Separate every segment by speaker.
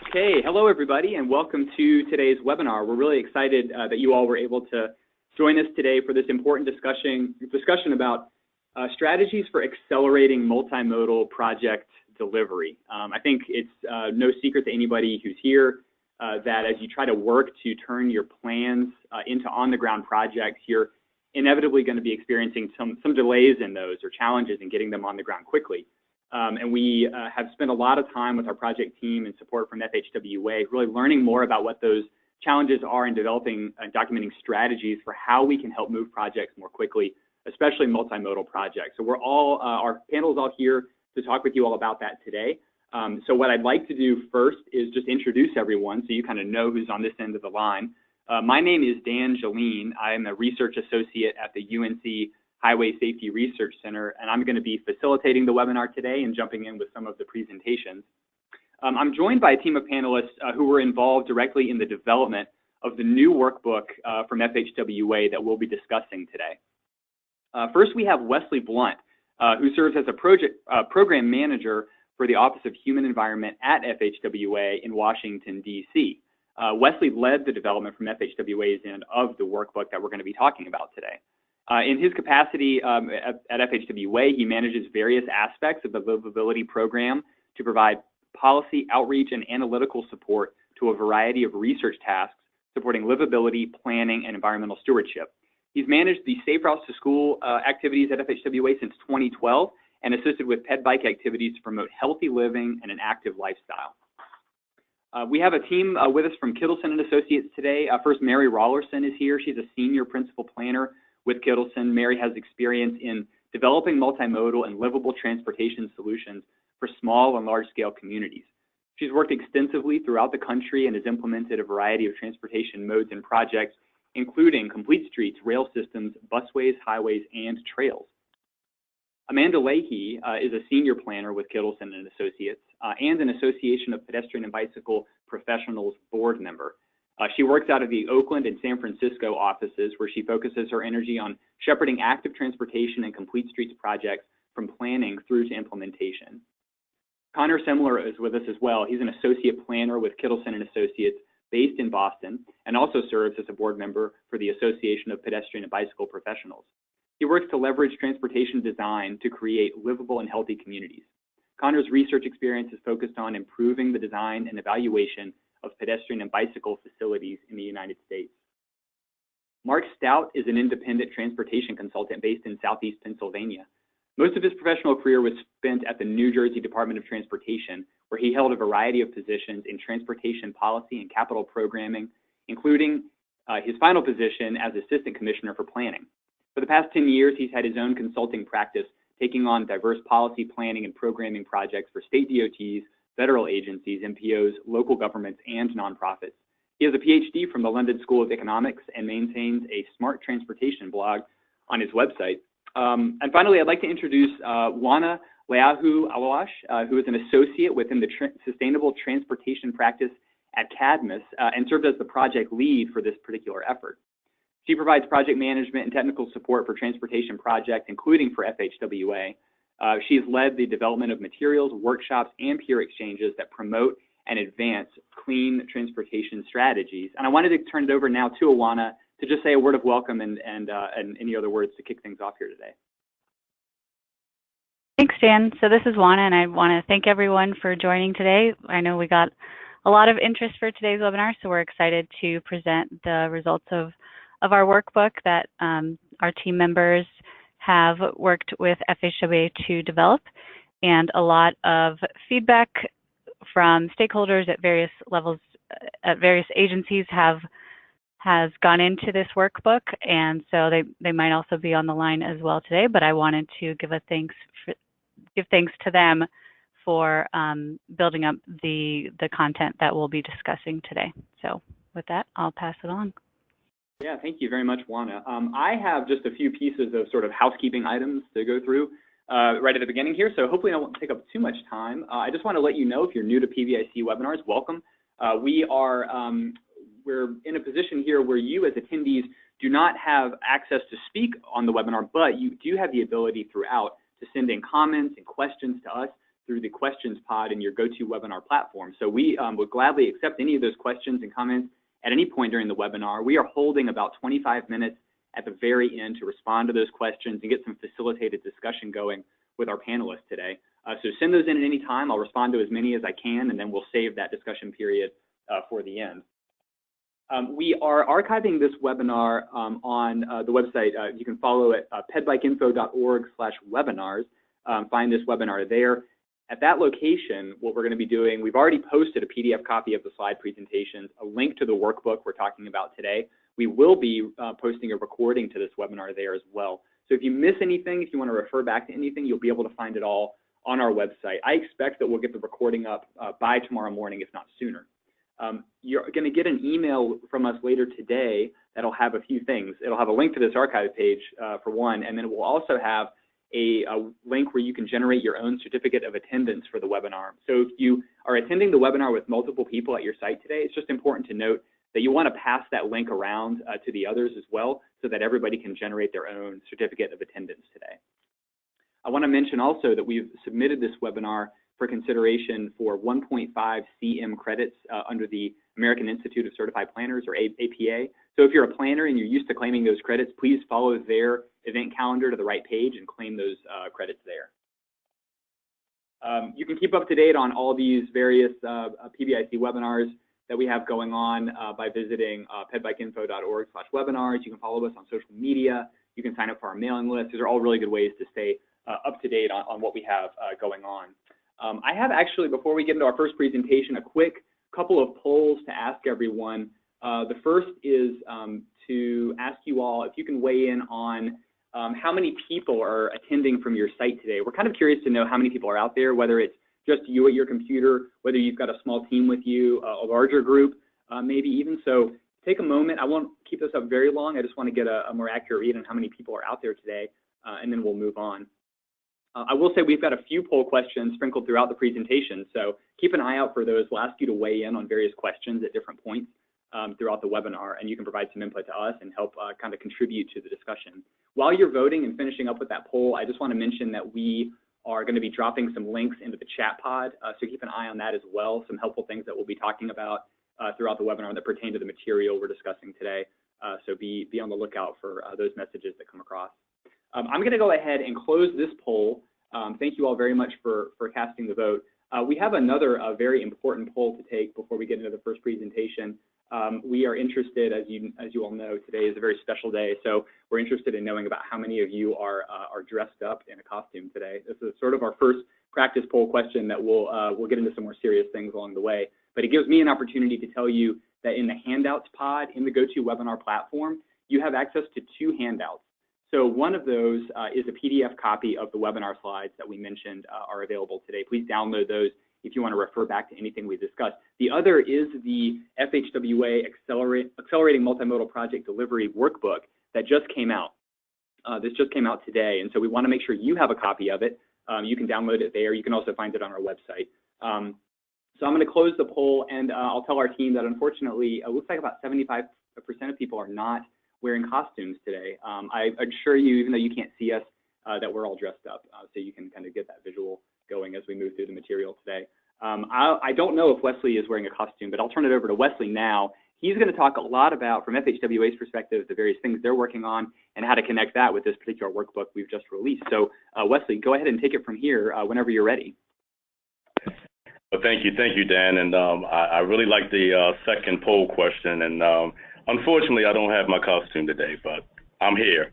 Speaker 1: Okay, hello everybody and welcome to today's webinar. We're really excited that you all were able to join us today for this important discussion about strategies for accelerating multimodal project delivery. I think it's no secret to anybody who's here that as you try to work to turn your plans into on-the-ground projects, you're inevitably going to be experiencing some delays in those or challenges in getting them on the ground quickly. And we have spent a lot of time with our project team and support from FHWA, really learning more about what those challenges are in developing and documenting strategies for how we can help move projects more quickly, especially multimodal projects. So we're all, our panel is all here to talk with you all about that today. So what I'd like to do first is just introduce everyone so you kind of know who's on this end of the line. My name is Dan Jaleen. I am a research associate at the UNC Highway Safety Research Center, and I'm going to be facilitating the webinar today and jumping in with some of the presentations. I'm joined by a team of panelists who were involved directly in the development of the new workbook from FHWA that we'll be discussing today. First, we have Wesley Blunt, who serves as a program manager for the Office of Human Environment at FHWA in Washington, D.C. Wesley led the development from FHWA's end of the workbook that we're going to be talking about today. In his capacity at FHWA, he manages various aspects of the livability program to provide policy, outreach, and analytical support to a variety of research tasks supporting livability, planning, and environmental stewardship. He's managed the Safe Routes to School activities at FHWA since 2012 and assisted with ped bike activities to promote healthy living and an active lifestyle. We have a team with us from Kittleson & Associates today. First, Mary Rollerson is here. She's a senior principal planner with Kittleson. Mary has experience in developing multimodal and livable transportation solutions for small and large-scale communities. She's worked extensively throughout the country and has implemented a variety of transportation modes and projects, including complete streets, rail systems, busways, highways, and trails. Amanda Leahy is a senior planner with Kittleson & Associates and an Association of Pedestrian and Bicycle Professionals board member. She works out of the Oakland and San Francisco offices, where she focuses her energy on shepherding active transportation and complete streets projects from planning through to implementation. Connor Semler is with us as well. He's an associate planner with Kittleson & Associates based in Boston and also serves as a board member for the Association of Pedestrian and Bicycle Professionals. He works to leverage transportation design to create livable and healthy communities. Connor's research experience is focused on improving the design and evaluation of pedestrian and bicycle facilities in the United States. Mark Stout is an independent transportation consultant based in Southeast Pennsylvania. Most of his professional career was spent at the New Jersey Department of Transportation, where he held a variety of positions in transportation policy and capital programming, including his final position as Assistant Commissioner for Planning. For the past 10 years, he's had his own consulting practice, taking on diverse policy planning and programming projects for state DOTs, federal agencies, MPOs, local governments, and nonprofits. He has a PhD from the London School of Economics and maintains a smart transportation blog on his website. And finally, I'd like to introduce Juana Leahu-Awash, who is an associate within the Sustainable Transportation Practice at Cadmus and served as the project lead for this particular effort. She provides project management and technical support for transportation projects, including for FHWA. She's led the development of materials, workshops, and peer exchanges that promote and advance clean transportation strategies. And I wanted to turn it over now to Awana to just say a word of welcome and any other words to kick things off here today.
Speaker 2: Thanks, Dan. So this is Juana, and I want to thank everyone for joining today. I know we got a lot of interest for today's webinar, so we're excited to present the results of our workbook that our team members have worked with FHWA to develop, and a lot of feedback from stakeholders at various levels, at various agencies has gone into this workbook, and so they might also be on the line as well today, but I wanted to give thanks to them for building up the content that we'll be discussing today. So with that, I'll pass it on.
Speaker 1: Yeah, thank you very much, Juana. I have just a few pieces of sort of housekeeping items to go through right at the beginning here, so hopefully I won't take up too much time. I just want to let you know, if you're new to PBIC webinars, welcome. We're in a position here where you as attendees do not have access to speak on the webinar, but you do have the ability throughout to send in comments and questions to us through the questions pod in your GoToWebinar platform. So we would gladly accept any of those questions and comments at any point during the webinar. We are holding about 25 minutes at the very end to respond to those questions and get some facilitated discussion going with our panelists today. So send those in at any time. I'll respond to as many as I can, and then we'll save that discussion period for the end. We are archiving this webinar on the website. You can follow it, pedbikeinfo.org/webinars. Find this webinar there. At that location, what we're going to be doing, we've already posted a PDF copy of the slide presentations, a link to the workbook we're talking about today. We will be posting a recording to this webinar there as well. So if you miss anything, if you want to refer back to anything, you'll be able to find it all on our website. I expect that we'll get the recording up by tomorrow morning, if not sooner. You're going to get an email from us later today that'll have a few things. It'll have a link to this archive page for one, and then it will also have a link where you can generate your own certificate of attendance for the webinar. So if you are attending the webinar with multiple people at your site today, it's just important to note that you want to pass that link around to the others as well so that everybody can generate their own certificate of attendance today. I want to mention also that we've submitted this webinar for consideration for 1.5 CM credits under the American Institute of Certified Planners, or APA. So if you're a planner and you're used to claiming those credits, please follow their event calendar to the right page and claim those credits there. You can keep up to date on all these various PBIC webinars that we have going on by visiting pedbikeinfo.org/webinars. You can follow us on social media. You can sign up for our mailing list. These are all really good ways to stay up to date on what we have going on. I have actually, before we get into our first presentation, a quick couple of polls to ask everyone. The first is to ask you all if you can weigh in on how many people are attending from your site today. We're kind of curious to know how many people are out there, whether it's just you at your computer, whether you've got a small team with you, a larger group, maybe even. So take a moment. I won't keep this up very long. I just want to get a more accurate read on how many people are out there today, and then we'll move on. I will say we've got a few poll questions sprinkled throughout the presentation, so keep an eye out for those. We'll ask you to weigh in on various questions at different points throughout the webinar, and you can provide some input to us and help kind of contribute to the discussion. While you're voting and finishing up with that poll, I just want to mention that we are going to be dropping some links into the chat pod, so keep an eye on that as well, some helpful things that we'll be talking about throughout the webinar that pertain to the material we're discussing today. So be on the lookout for those messages that come across. I'm going to go ahead and close this poll. Thank you all very much for casting the vote. We have another very important poll to take before we get into the first presentation. We are interested, as you all know, today is a very special day, so we're interested in knowing about how many of you are dressed up in a costume today. This is sort of our first practice poll question that we'll get into some more serious things along the way. But it gives me an opportunity to tell you that in the handouts pod in the GoToWebinar platform, you have access to 2 handouts. So one of those is a PDF copy of the webinar slides that we mentioned are available today. Please download those if you want to refer back to anything we discussed. The other is the FHWA Accelerating Multimodal Project Delivery Workbook that just came out. This just came out today, and so we want to make sure you have a copy of it. You can download it there. You can also find it on our website. So I'm going to close the poll, and I'll tell our team that unfortunately, it looks like about 75% of people are not wearing costumes today. I assure you, even though you can't see us, that we're all dressed up, so you can kind of get that visual going as we move through the material today. I don't know if Wesley is wearing a costume, but I'll turn it over to Wesley now. He's going to talk a lot about, from FHWA's perspective, the various things they're working on and how to connect that with this particular workbook we've just released. So Wesley, go ahead and take it from here whenever you're ready.
Speaker 3: Well, thank you, Dan. And I really like the second poll question. And unfortunately, I don't have my costume today, but I'm here.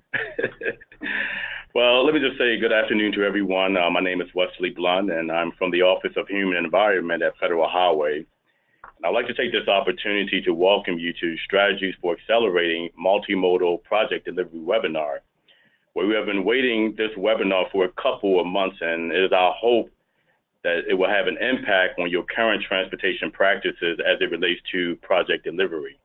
Speaker 3: Well, let me just say good afternoon to everyone. My name is Wesley Blunt, and I'm from the Office of Human Environment at Federal Highway. And I'd like to take this opportunity to welcome you to Strategies for Accelerating Multimodal Project Delivery webinar, where we have been waiting this webinar for a couple of months, and it is our hope that it will have an impact on your current transportation practices as it relates to project delivery.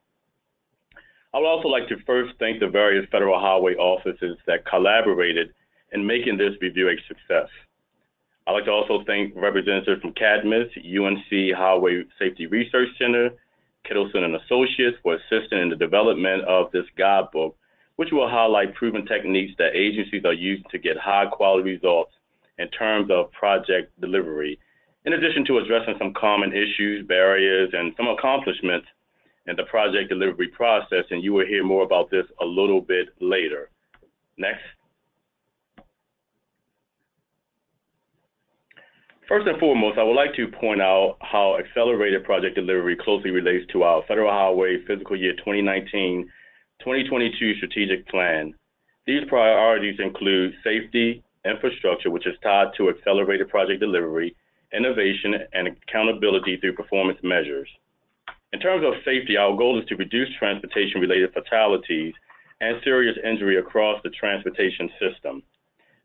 Speaker 3: I would also like to first thank the various Federal Highway offices that collaborated in making this review a success. I'd like to also thank representatives from CADMIS, UNC Highway Safety Research Center, Kittleson and Associates for assisting in the development of this guidebook, which will highlight proven techniques that agencies are using to get high quality results in terms of project delivery, in addition to addressing some common issues, barriers, and some accomplishments in the project delivery process, and you will hear more about this a little bit later. Next. First and foremost, I would like to point out how accelerated project delivery closely relates to our Federal Highway Fiscal Year 2019-2022 Strategic Plan. These priorities include safety, infrastructure, which is tied to accelerated project delivery, innovation, and accountability through performance measures. In terms of safety, our goal is to reduce transportation-related fatalities and serious injury across the transportation system.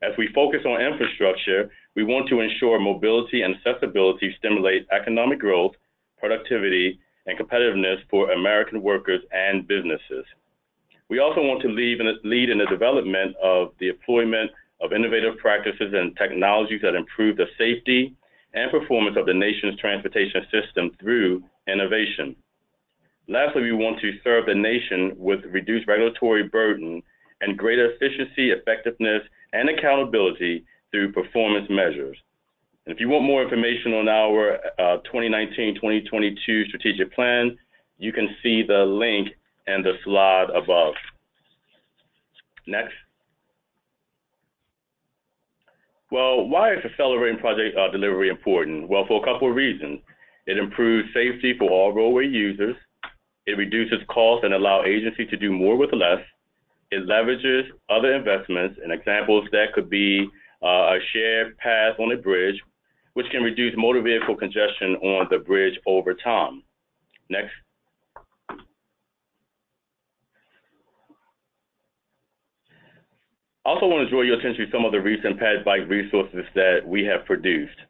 Speaker 3: As we focus on infrastructure, we want to ensure mobility and accessibility stimulate economic growth, productivity, and competitiveness for American workers and businesses. We also want to lead in the development of the deployment of innovative practices and technologies that improve the safety and performance of the nation's transportation system through innovation. Lastly, we want to serve the nation with reduced regulatory burden and greater efficiency, effectiveness, and accountability through performance measures. And if you want more information on our 2019-2022 strategic plan, you can see the link in the slide above. Next. Well, why is accelerating project delivery important? Well, for a couple of reasons. It improves safety for all roadway users. It reduces costs and allows agencies to do more with less. It leverages other investments, and examples that could be a shared path on a bridge, which can reduce motor vehicle congestion on the bridge over time. Next. I also want to draw your attention to some of the recent pad bike resources that we have produced.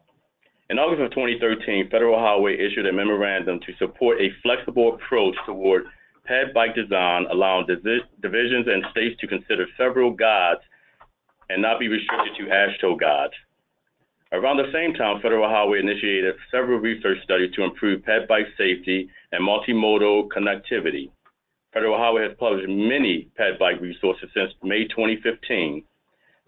Speaker 3: In August of 2013, Federal Highway issued a memorandum to support a flexible approach toward pad bike design, allowing divisions and states to consider several guides and not be restricted to AASHTO guides. Around the same time, Federal Highway initiated several research studies to improve pad bike safety and multimodal connectivity. Federal Highway has published many pad bike resources since May 2015.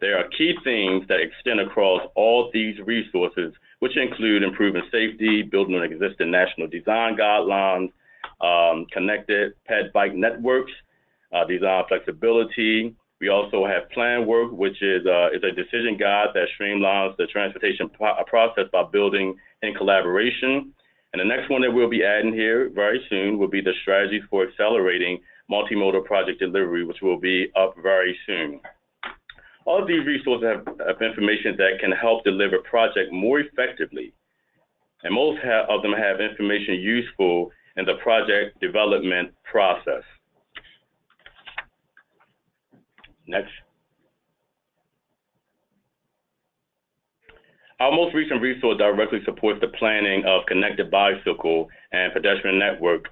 Speaker 3: There are key themes that extend across all these resources, which include improving safety, building on existing national design guidelines, connected pad bike networks, design flexibility. We also have plan work, which is a decision guide that streamlines the transportation process by building in collaboration. And the next one that we'll be adding here very soon will be the strategies for accelerating multimodal project delivery, which will be up very soon. All of these resources have information that can help deliver projects more effectively. And most of them have information useful in the project development process. Next. Our most recent resource directly supports the planning of connected bicycle and pedestrian network.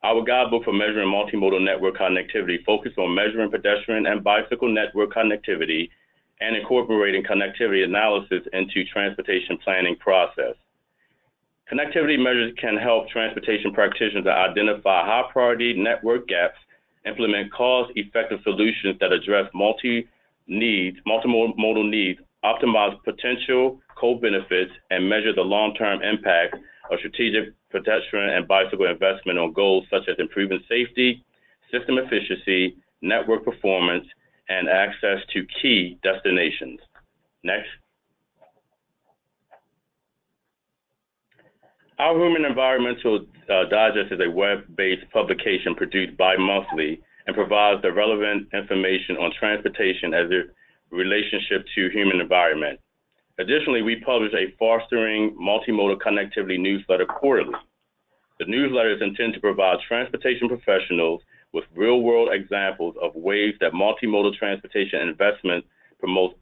Speaker 3: Our guidebook for measuring multimodal network connectivity focuses on measuring pedestrian and bicycle network connectivity and incorporating connectivity analysis into transportation planning process. Connectivity measures can help transportation practitioners to identify high-priority network gaps, implement cost-effective solutions that address multimodal needs, optimize potential co-benefits, and measure the long-term impact of strategic pedestrian and bicycle investment on goals such as improving safety, system efficiency, network performance, and access to key destinations. Next. Our Human Environmental Digest is a web-based publication produced bi-monthly and provides the relevant information on transportation as a relationship to human environment. Additionally, we publish a Fostering Multimodal Connectivity newsletter quarterly. The newsletter is intended to provide transportation professionals with real-world examples of ways that multimodal transportation investment promote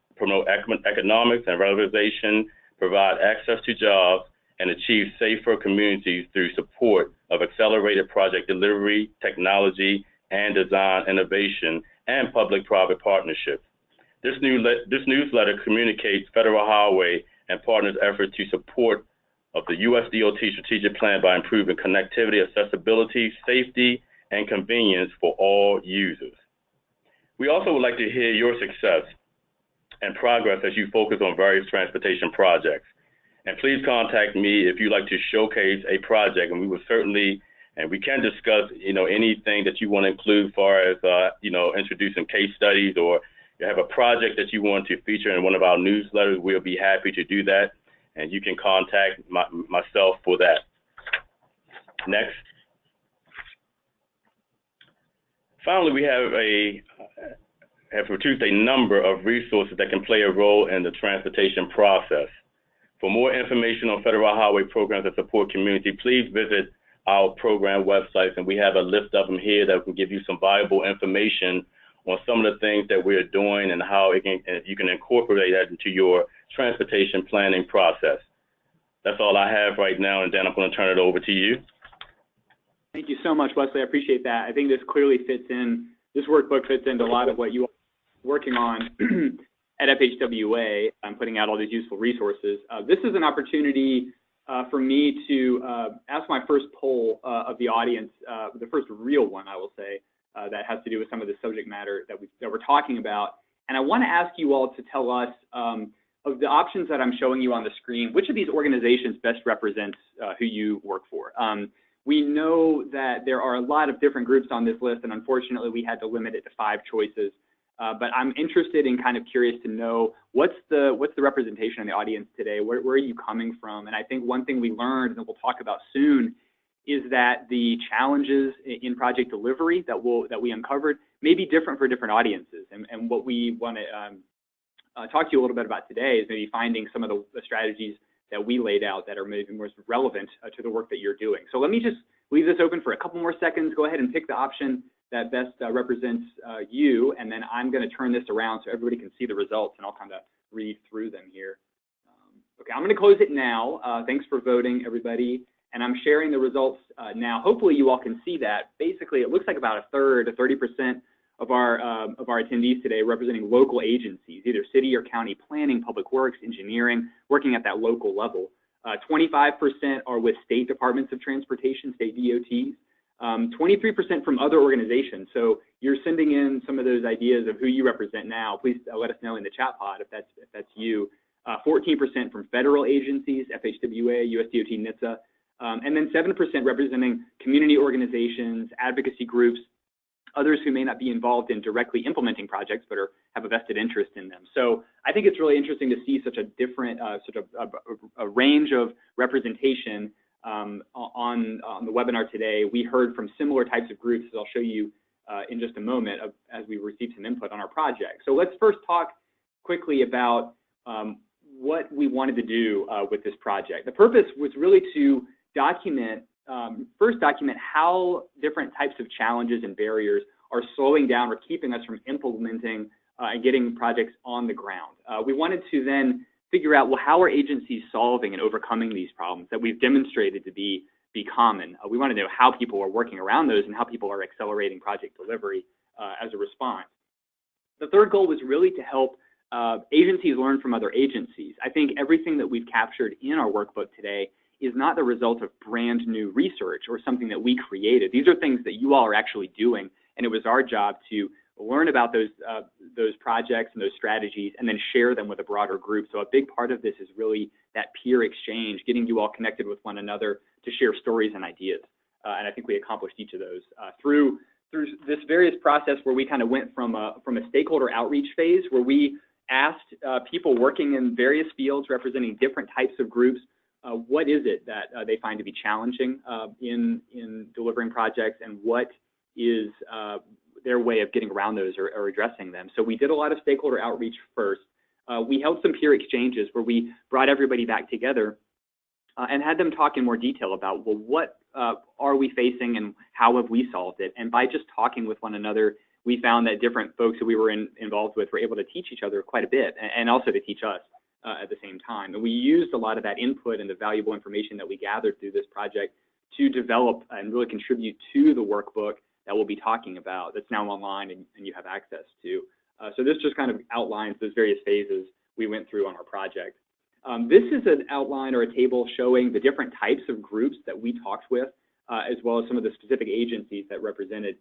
Speaker 3: economics and revitalization, provide access to jobs, and achieve safer communities through support of accelerated project delivery, technology, and design innovation, and public-private partnerships. This newsletter communicates Federal Highway and partners' efforts to support of the USDOT strategic plan by improving connectivity, accessibility, safety, and convenience for all users. We also would like to hear your success. and progress as you focus on various transportation projects. And please contact me if you'd like to showcase a project, and we will certainly, and we can discuss, anything that you want to include as far as, introducing case studies, or you have a project that you want to feature in one of our newsletters. We'll be happy to do that, and you can contact myself for that. Next. Finally, we have produced a number of resources that can play a role in the transportation process. For more information on federal highway programs that support community, please visit our program websites, and we have a list of them here that can give you some valuable information on some of the things that we're doing and how you can incorporate that into your transportation planning process. That's all I have right now, and Dan, I'm going to turn it over to you.
Speaker 1: Thank you so much, Wesley. I appreciate that. I think this clearly fits in, this workbook fits into a lot of what you are working on at FHWA. I'm putting out all these useful resources. This is an opportunity for me to ask my first poll of the audience, the first real one, I will say, that has to do with some of the subject matter that we're talking about. And I want to ask you all to tell us, of the options that I'm showing you on the screen, which of these organizations best represents who you work for? We know that there are a lot of different groups on this list, and unfortunately we had to limit it to 5 choices. But I'm interested and kind of curious to know what's the representation in the audience today? Where are you coming from? And I think one thing we learned, and we'll talk about soon, is that the challenges in project delivery that we uncovered may be different for different audiences. And what we want to talk to you a little bit about today is maybe finding some of the strategies that we laid out that are maybe most relevant to the work that you're doing. So let me just leave this open for a couple more seconds. Go ahead and pick the option that best represents you, and then I'm going to turn this around so everybody can see the results, and I'll kind of read through them here. Okay, I'm going to close it now. Thanks for voting, everybody, and I'm sharing the results now. Hopefully you all can see that. Basically, it looks like about a third, 30% of our attendees today representing local agencies, either city or county planning, public works, engineering, working at that local level. 25% are with state departments of transportation, state DOTs. 23% from other organizations. So you're sending in some of those ideas of who you represent now. Please let us know in the chat pod if that's you. 14% from federal agencies, FHWA, USDOT, NHTSA, and then 7% representing community organizations, advocacy groups, others who may not be involved in directly implementing projects but have a vested interest in them. So I think it's really interesting to see such a different, a range of representation on the webinar today. We heard from similar types of groups, as I'll show you in just a moment, as we received some input on our project. So let's first talk quickly about what we wanted to do with this project. The purpose was really to document, first document how different types of challenges and barriers are slowing down or keeping us from implementing and getting projects on the ground. We wanted to then figure out, well, how are agencies solving and overcoming these problems that we've demonstrated to be common? We want to know how people are working around those and how people are accelerating project delivery as a response. The third goal was really to help agencies learn from other agencies. I think everything that we've captured in our workbook today is not the result of brand new research or something that we created. These are things that you all are actually doing, and it was our job to learn about those projects and those strategies and then share them with a broader group. So a big part of this is really that peer exchange, getting you all connected with one another to share stories and ideas. And I think we accomplished each of those through this various process where we kind of went from a stakeholder outreach phase where we asked people working in various fields representing different types of groups, what is it that they find to be challenging in delivering projects, and what is their way of getting around those or addressing them. So we did a lot of stakeholder outreach first. We held some peer exchanges where we brought everybody back together and had them talk in more detail about, well, what are we facing and how have we solved it? And by just talking with one another, we found that different folks that we were involved with were able to teach each other quite a bit and also to teach us at the same time. And we used a lot of that input and the valuable information that we gathered through this project to develop and really contribute to the workbook that we'll be talking about that's now online and you have access to. So this just kind of outlines those various phases we went through on our project. This is an outline or a table showing the different types of groups that we talked with, as well as some of the specific agencies that represented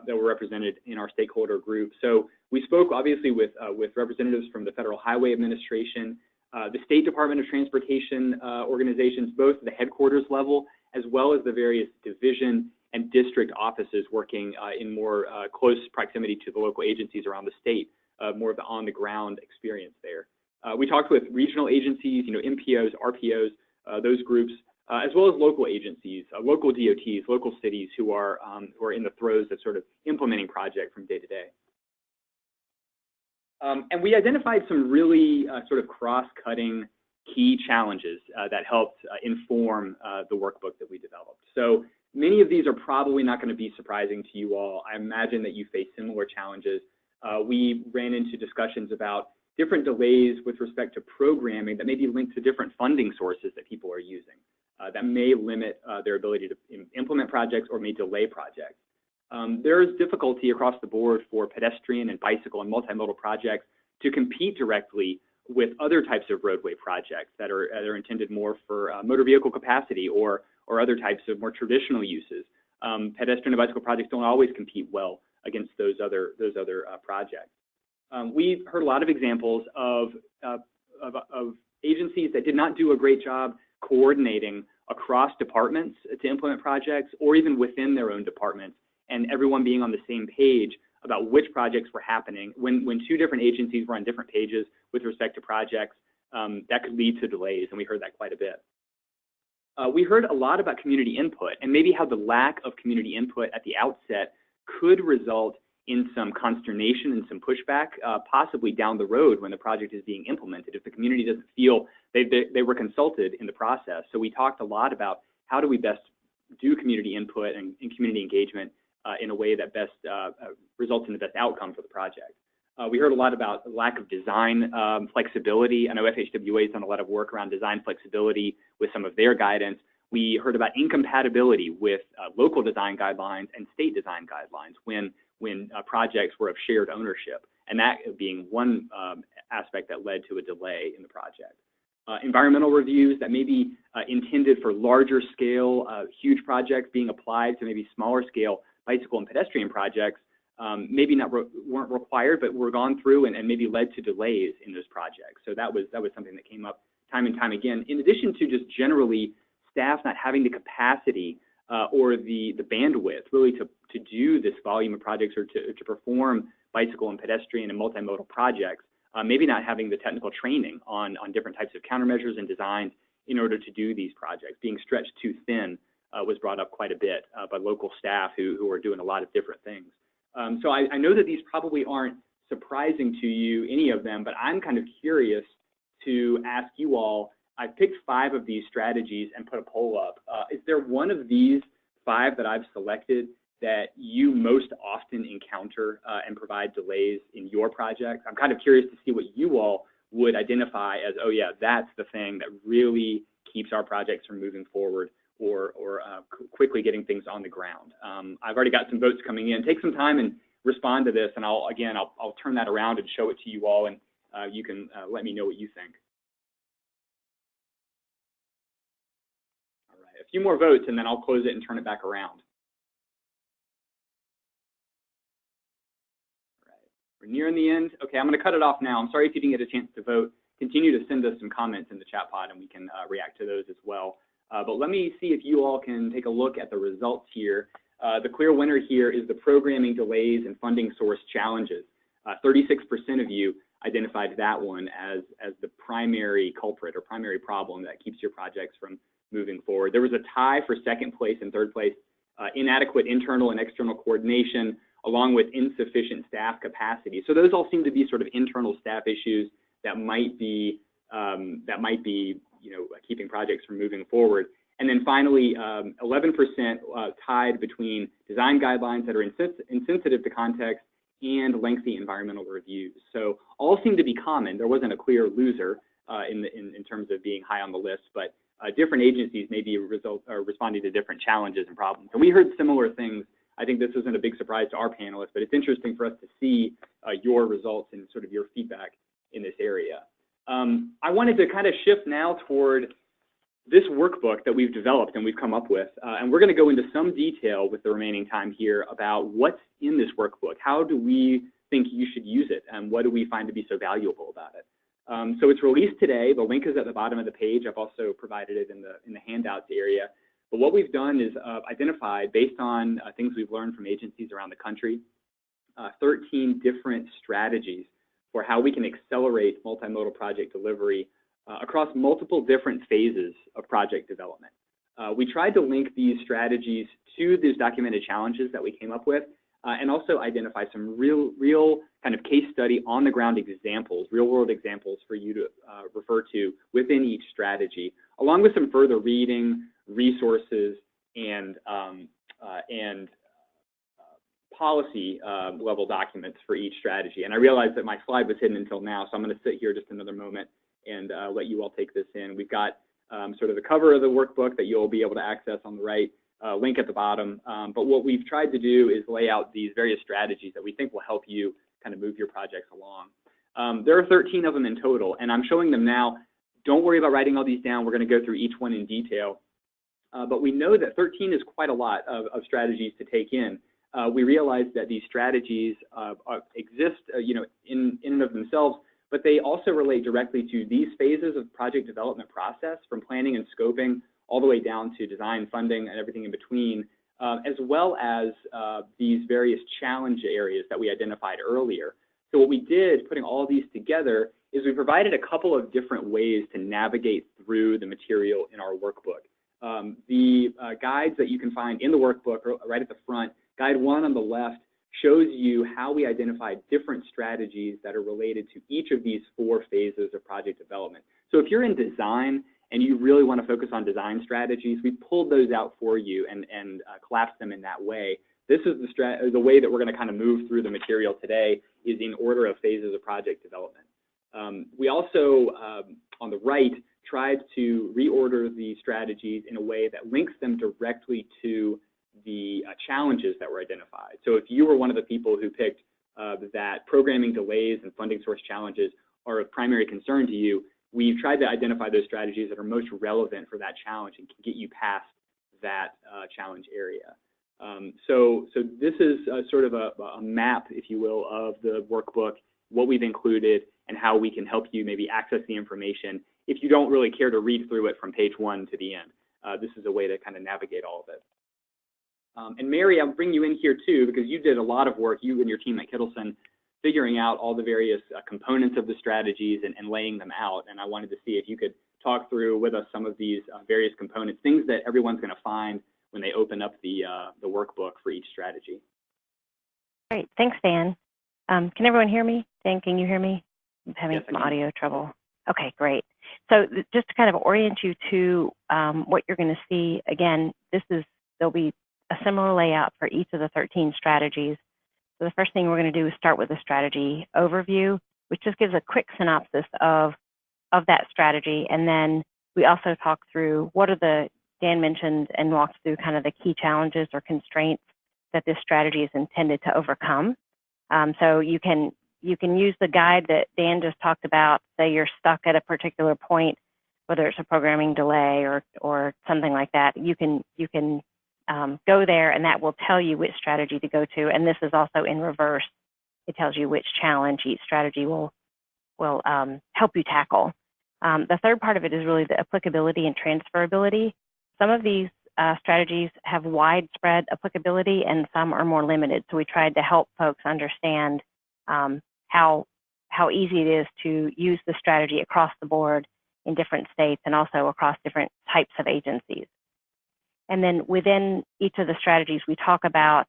Speaker 1: that were represented in our stakeholder group. So we spoke obviously with representatives from the Federal Highway Administration, the State Department of Transportation organizations, both at the headquarters level, as well as the various division and district offices working in more close proximity to the local agencies around the state, more of the on-the-ground experience there. We talked with regional agencies, MPOs, RPOs, those groups, as well as local agencies, local DOTs, local cities who are in the throes of sort of implementing projects from day to day. And we identified some really sort of cross-cutting key challenges that helped inform the workbook that we developed. So many of these are probably not going to be surprising to you all. I imagine that you face similar challenges. We ran into discussions about different delays with respect to programming that may be linked to different funding sources that people are using that may limit their ability to implement projects or may delay projects. There's difficulty across the board for pedestrian and bicycle and multimodal projects to compete directly with other types of roadway projects that are intended more for motor vehicle capacity or other types of more traditional uses. Pedestrian and bicycle projects don't always compete well against those other projects. We've heard a lot of examples of agencies that did not do a great job coordinating across departments to implement projects, or even within their own departments, and everyone being on the same page about which projects were happening. When two different agencies were on different pages with respect to projects, that could lead to delays, and we heard that quite a bit. We heard a lot about community input and maybe how the lack of community input at the outset could result in some consternation and some pushback, possibly down the road when the project is being implemented, if the community doesn't feel they were consulted in the process. So we talked a lot about how do we best do community input and community engagement in a way that best results in the best outcome for the project. We heard a lot about lack of design flexibility. I know FHWA has done a lot of work around design flexibility with some of their guidance. We heard about incompatibility with local design guidelines and state design guidelines when projects were of shared ownership, and that being one aspect that led to a delay in the project. Environmental reviews that may be intended for larger scale, huge projects being applied to maybe smaller scale bicycle and pedestrian projects, maybe weren't required, but were gone through and maybe led to delays in those projects. So that was something that came up time and time again, in addition to just generally staff not having the capacity or the bandwidth really to do this volume of projects or to perform bicycle and pedestrian and multimodal projects, maybe not having the technical training on different types of countermeasures and designs in order to do these projects. Being stretched too thin was brought up quite a bit by local staff who are doing a lot of different things. So I know that these probably aren't surprising to you, any of them, but I'm kind of curious to ask you all. I picked 5 of these strategies and put a poll up. Is there one of these 5 that I've selected that you most often encounter and provide delays in your project? I'm kind of curious to see what you all would identify as, oh yeah, that's the thing that really keeps our projects from moving forward or quickly getting things on the ground. I've already got some votes coming in. Take some time and respond to this, and I'll turn that around and show it to you all, and you can let me know what you think. All right, a few more votes, and then I'll close it and turn it back around. All right, we're nearing the end. Okay, I'm going to cut it off now. I'm sorry if you didn't get a chance to vote. Continue to send us some comments in the chat pod, and we can react to those as well. But let me see if you all can take a look at the results here. The clear winner here is the programming delays and funding source challenges. 36% of you identified that one as the primary culprit or primary problem that keeps your projects from moving forward. There was a tie for second place and third place, inadequate internal and external coordination, along with insufficient staff capacity. So those all seem to be sort of internal staff issues that might be keeping projects from moving forward. And then finally, 11% tied between design guidelines that are insensitive to context and lengthy environmental reviews. So all seem to be common. There wasn't a clear loser in terms of being high on the list, but different agencies may be responding to different challenges and problems. And we heard similar things. I think this isn't a big surprise to our panelists, but it's interesting for us to see your results and sort of your feedback in this area. I wanted to kind of shift now toward this workbook that we've developed and we've come up with, and we're going to go into some detail with the remaining time here about what's in this workbook. How do we think you should use it, and what do we find to be so valuable about it? So it's released today. The link is at the bottom of the page. I've also provided it in the handouts area. But what we've done is identified, based on things we've learned from agencies around the country, 13 different strategies for how we can accelerate multimodal project delivery across multiple different phases of project development. We tried to link these strategies to these documented challenges that we came up with, and also identify some real kind of case study on the ground examples, real world examples for you to refer to within each strategy, along with some further reading, resources, and policy level documents for each strategy. And I realized that my slide was hidden until now, so I'm going to sit here just another moment and let you all take this in. We've got sort of the cover of the workbook that you'll be able to access on the right, link at the bottom. But what we've tried to do is lay out these various strategies that we think will help you kind of move your projects along. There are 13 of them in total, and I'm showing them now. Don't worry about writing all these down. We're going to go through each one in detail. But we know that 13 is quite a lot of strategies to take in. We realize that these strategies exist, in and of themselves, but they also relate directly to these phases of project development process, from planning and scoping all the way down to design, funding, and everything in between, as well as these various challenge areas that we identified earlier. So what we did, putting all these together, is we provided a couple of different ways to navigate through the material in our workbook. The guides that you can find in the workbook right at the front, Guide 1 on the left shows you how we identified different strategies that are related to each of these 4 phases of project development. So if you're in design and you really want to focus on design strategies, we pulled those out for you and collapsed them in that way. This is the way that we're going to kind of move through the material today, is in order of phases of project development. We also, on the right, tried to reorder the strategies in a way that links them directly to the challenges that were identified. So if you were one of the people who picked that programming delays and funding source challenges are of primary concern to you, we've tried to identify those strategies that are most relevant for that challenge and can get you past that challenge area. So this is sort of a map, if you will, of the workbook, what we've included, and how we can help you maybe access the information if you don't really care to read through it from page 1 to the end. This is a way to kind of navigate all of it. And Mary, I'll bring you in here too, because you did a lot of work, you and your team at Kittleson, figuring out all the various components of the strategies and laying them out. And I wanted to see if you could talk through with us some of these various components, things that everyone's going to find when they open up the workbook for each strategy.
Speaker 4: Great, thanks, Dan. Can everyone hear me? Dan, can you hear me? I'm having some audio trouble. Okay, great. So just to kind of orient you to what you're going to see, again, there'll be a similar layout for each of the 13 strategies. So the first thing we're going to do is start with a strategy overview, which just gives a quick synopsis of that strategy. And then we also talk through what are Dan mentioned and walked through kind of the key challenges or constraints that this strategy is intended to overcome. So you can use the guide that Dan just talked about. Say you're stuck at a particular point, whether it's a programming delay or something like that. You can go there, and that will tell you which strategy to go to. And this is also in reverse. It tells you which challenge each strategy will help you tackle. The third part of it is really the applicability and transferability. Some of these strategies have widespread applicability, and some are more limited. So we tried to help folks understand how easy it is to use the strategy across the board in different states and also across different types of agencies. And then within each of the strategies, we talk about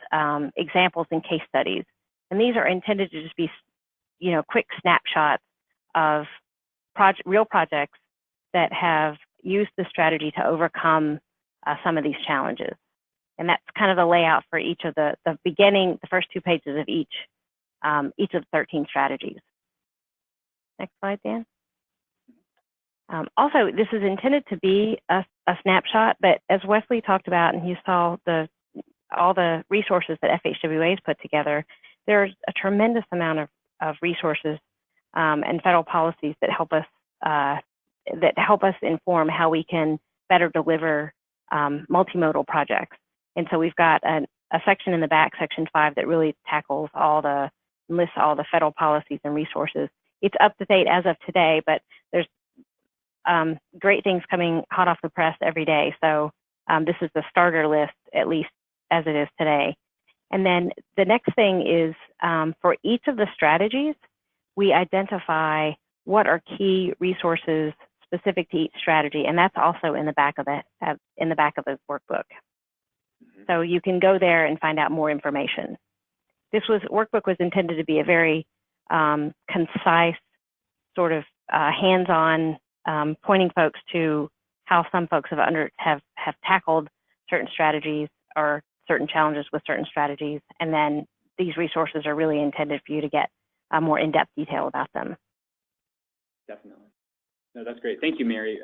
Speaker 4: examples and case studies. And these are intended to just be, quick snapshots of real projects that have used the strategy to overcome some of these challenges. And that's kind of the layout for each of the first 2 pages of each of the 13 strategies. Next slide, Dan. Also, this is intended to be a snapshot, but as Wesley talked about, and you saw all the resources that FHWA has put together, there's a tremendous amount of resources and federal policies that help us inform how we can better deliver multimodal projects. And so we've got a section in the back, section 5, that really tackles lists all the federal policies and resources. It's up to date as of today, but there's great things coming hot off the press every day. So this is the starter list, at least as it is today. And then the next thing is for each of the strategies, we identify what are key resources specific to each strategy, and that's also in the back of the workbook. So you can go there and find out more information. This workbook was intended to be a very concise, sort of hands-on, pointing folks to how some folks have tackled certain strategies or certain challenges with certain strategies, and then these resources are really intended for you to get more in-depth detail about them.
Speaker 1: Definitely. No, that's great. Thank you, Mary,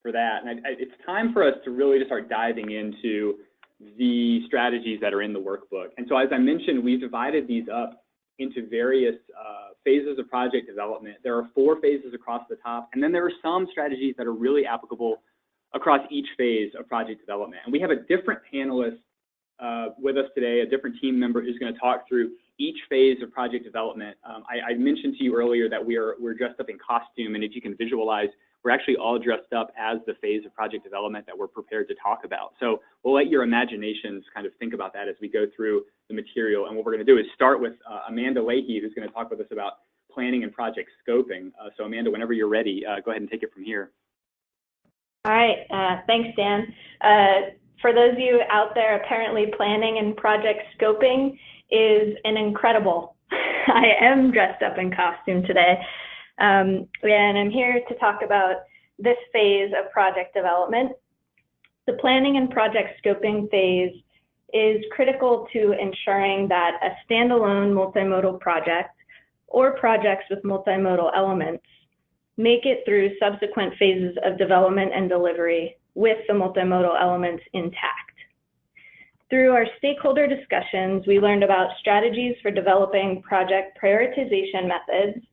Speaker 1: for that. And it's time for us to really just start diving into the strategies that are in the workbook. And so, as I mentioned, we've divided these up into various phases of project development. There are 4 phases across the top, and then there are some strategies that are really applicable across each phase of project development. And we have a different panelist with us today, a different team member who's going to talk through each phase of project development. I mentioned to you earlier that we're dressed up in costume, and if you can visualize, we're actually all dressed up as the phase of project development that we're prepared to talk about. So we'll let your imaginations kind of think about that as we go through the material. And what we're going to do is start with Amanda Leahy, who's going to talk with us about planning and project scoping. So Amanda, whenever you're ready, go ahead and take it from here.
Speaker 5: All right, thanks, Dan. For those of you out there, apparently planning and project scoping is an incredible. I am dressed up in costume today. And I'm here to talk about this phase of project development. The planning and project scoping phase is critical to ensuring that a standalone multimodal project or projects with multimodal elements make it through subsequent phases of development and delivery with the multimodal elements intact. Through our stakeholder discussions, we learned about strategies for developing project prioritization methods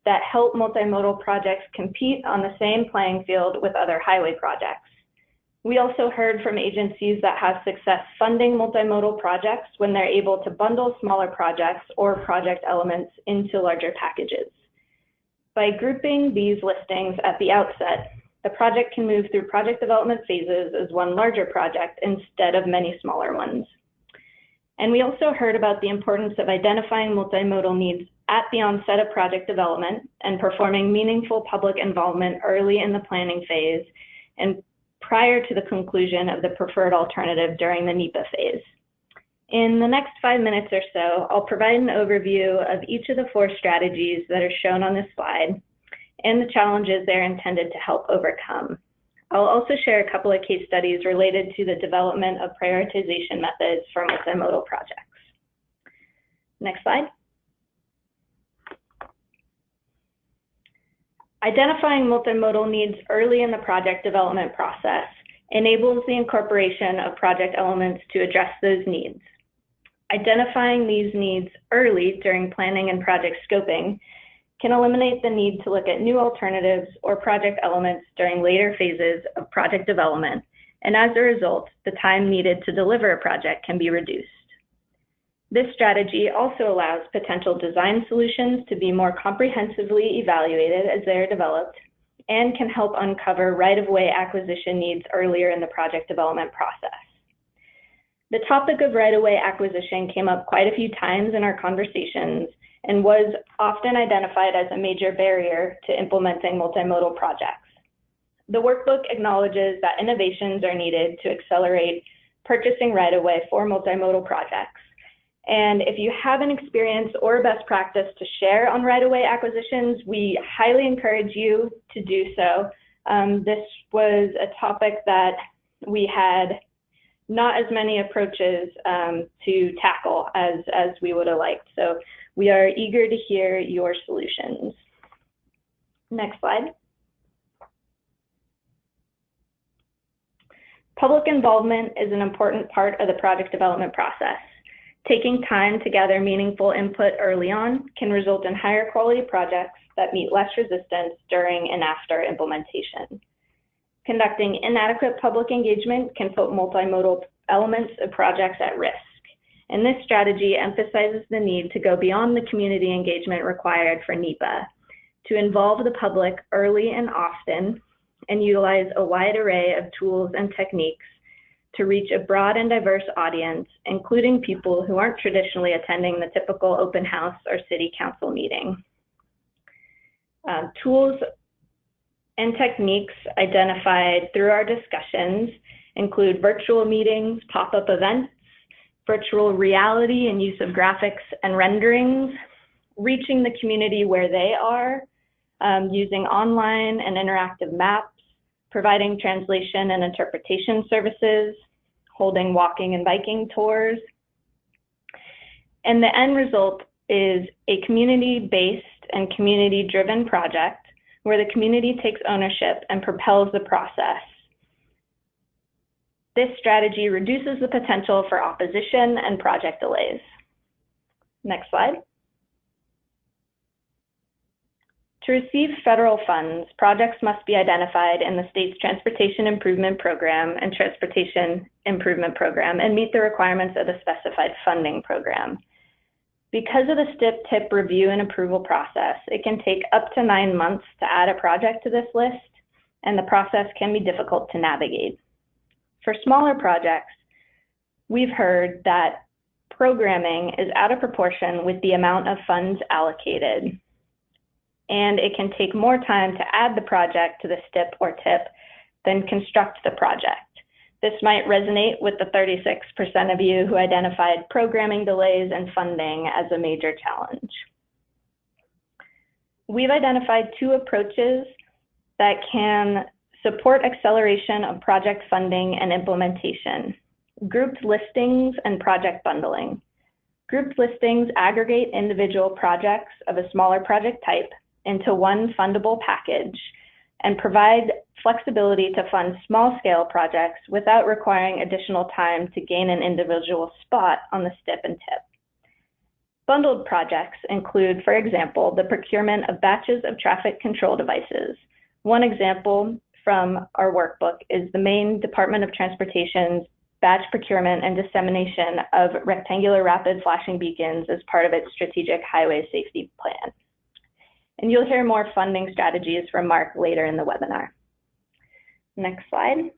Speaker 5: that help multimodal projects compete on the same playing field with other highway projects. We also heard from agencies that have success funding multimodal projects when they're able to bundle smaller projects or project elements into larger packages. By grouping these listings at the outset, the project can move through project development phases as one larger project instead of many smaller ones. And we also heard about the importance of identifying multimodal needs at the onset of project development and performing meaningful public involvement early in the planning phase and prior to the conclusion of the preferred alternative during the NEPA phase. In the next 5 minutes or so, I'll provide an overview of each of the 4 strategies that are shown on this slide and the challenges they're intended to help overcome. I'll also share a couple of case studies related to the development of prioritization methods for multimodal projects. Next slide. Identifying multimodal needs early in the project development process enables the incorporation of project elements to address those needs. Identifying these needs early during planning and project scoping can eliminate the need to look at new alternatives or project elements during later phases of project development, and as a result, the time needed to deliver a project can be reduced. This strategy also allows potential design solutions to be more comprehensively evaluated as they are developed and can help uncover right-of-way acquisition needs earlier in the project development process. The topic of right-of-way acquisition came up quite a few times in our conversations and was often identified as a major barrier to implementing multimodal projects. The workbook acknowledges that innovations are needed to accelerate purchasing right-of-way for multimodal projects. And if you have an experience or best practice to share on right-of-way acquisitions, we highly encourage you to do so. This was a topic that we had not as many approaches to tackle as we would have liked. So we are eager to hear your solutions. Next slide. Public involvement is an important part of the project development process. Taking time to gather meaningful input early on can result in higher quality projects that meet less resistance during and after implementation. Conducting inadequate public engagement can put multimodal elements of projects at risk. And this strategy emphasizes the need to go beyond the community engagement required for NEPA, to involve the public early and often, and utilize a wide array of tools and techniques to reach a broad and diverse audience, including people who aren't traditionally attending the typical open house or city council meeting. Tools and techniques identified through our discussions include virtual meetings, pop-up events, virtual reality and use of graphics and renderings, reaching the community where they are, using online and interactive maps, providing translation and interpretation services, holding walking and biking tours. And the end result is a community-based and community-driven project where the community takes ownership and propels the process. This strategy reduces the potential for opposition and project delays. Next slide. To receive federal funds, projects must be identified in the state's Transportation Improvement Program and Transportation Improvement Program and meet the requirements of the specified funding program. Because of the STIP-TIP review and approval process, it can take up to 9 months to add a project to this list, and the process can be difficult to navigate. For smaller projects, we've heard that programming is out of proportion with the amount of funds allocated, and it can take more time to add the project to the STIP or TIP than construct the project. This might resonate with the 36% of you who identified programming delays and funding as a major challenge. We've identified 2 approaches that can support acceleration of project funding and implementation: grouped listings and project bundling. Grouped listings aggregate individual projects of a smaller project type into one fundable package and provide flexibility to fund small-scale projects without requiring additional time to gain an individual spot on the STIP and TIP. Bundled projects include, for example, the procurement of batches of traffic control devices. One example from our workbook is the Maine Department of Transportation's batch procurement and dissemination of rectangular rapid flashing beacons as part of its strategic highway safety plan. And you'll hear more funding strategies from Mark later in the webinar. Next slide.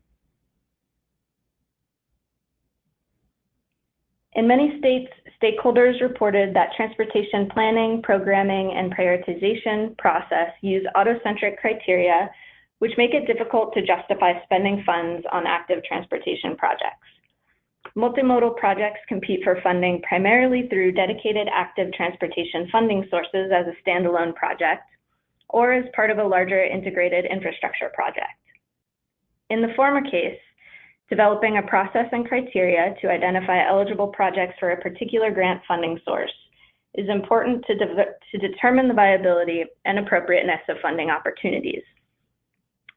Speaker 5: In many states, stakeholders reported that transportation planning, programming, and prioritization process use auto-centric criteria, which make it difficult to justify spending funds on active transportation projects. Multimodal projects compete for funding primarily through dedicated active transportation funding sources as a standalone project or as part of a larger integrated infrastructure project. In the former case, developing a process and criteria to identify eligible projects for a particular grant funding source is important to determine the viability and appropriateness of funding opportunities.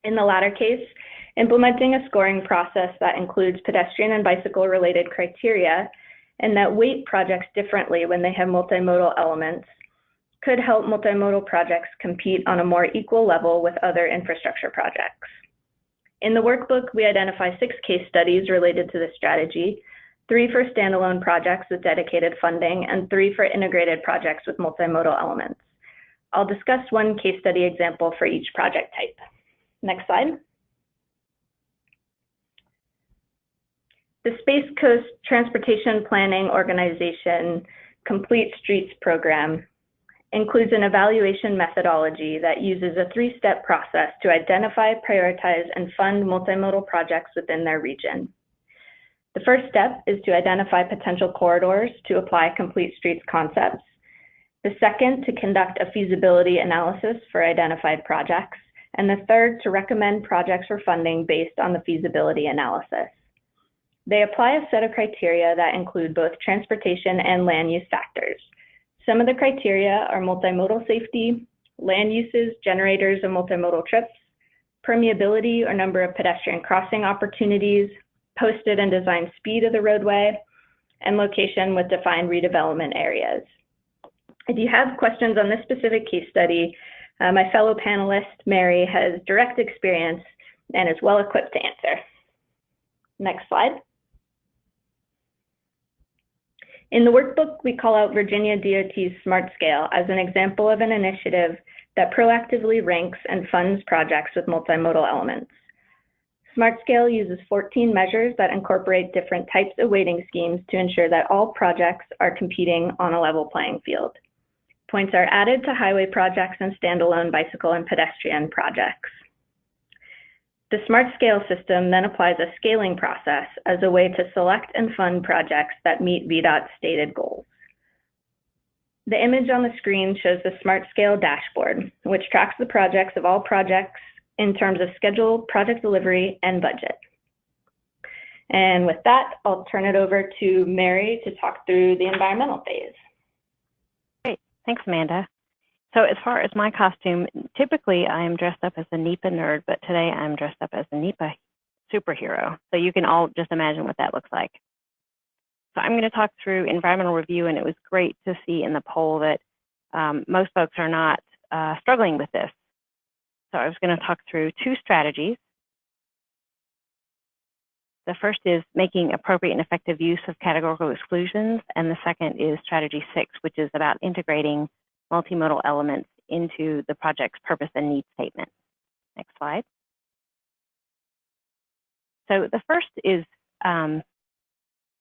Speaker 5: In the latter case, implementing a scoring process that includes pedestrian and bicycle-related criteria and that weight projects differently when they have multimodal elements could help multimodal projects compete on a more equal level with other infrastructure projects. In the workbook, we identify 6 case studies related to this strategy, 3 for standalone projects with dedicated funding and 3 for integrated projects with multimodal elements. I'll discuss one case study example for each project type. Next slide. The Space Coast Transportation Planning Organization Complete Streets program includes an evaluation methodology that uses a 3-step process to identify, prioritize, and fund multimodal projects within their region. The first step is to identify potential corridors to apply complete streets concepts. The second, to conduct a feasibility analysis for identified projects. And the third, to recommend projects for funding based on the feasibility analysis. They apply a set of criteria that include both transportation and land use factors. Some of the criteria are multimodal safety, land uses, generators of multimodal trips, permeability or number of pedestrian crossing opportunities, posted and designed speed of the roadway, and location with defined redevelopment areas. If you have questions on this specific case study, my fellow panelist, Mary, has direct experience and is well equipped to answer. Next slide. In the workbook, we call out Virginia DOT's Smart Scale as an example of an initiative that proactively ranks and funds projects with multimodal elements. Smart Scale uses 14 measures that incorporate different types of weighting schemes to ensure that all projects are competing on a level playing field. Points are added to highway projects and standalone bicycle and pedestrian projects. The Smart Scale system then applies a scaling process as a way to select and fund projects that meet VDOT's stated goals. The image on the screen shows the Smart Scale dashboard, which tracks the projects of all projects in terms of schedule, project delivery, and budget. And with that, I'll turn it over to Mary to talk through the environmental phase.
Speaker 4: Great, thanks, Amanda. So as far as my costume, typically I am dressed up as a NEPA nerd, but today I'm dressed up as a NEPA superhero. So you can all just imagine what that looks like. So I'm going to talk through environmental review, and it was great to see in the poll that most folks are not struggling with this. So I was going to talk through two strategies. The first is making appropriate and effective use of categorical exclusions, and the second is strategy 6, which is about integrating multimodal elements into the project's purpose and needs statement. Next slide. So the first is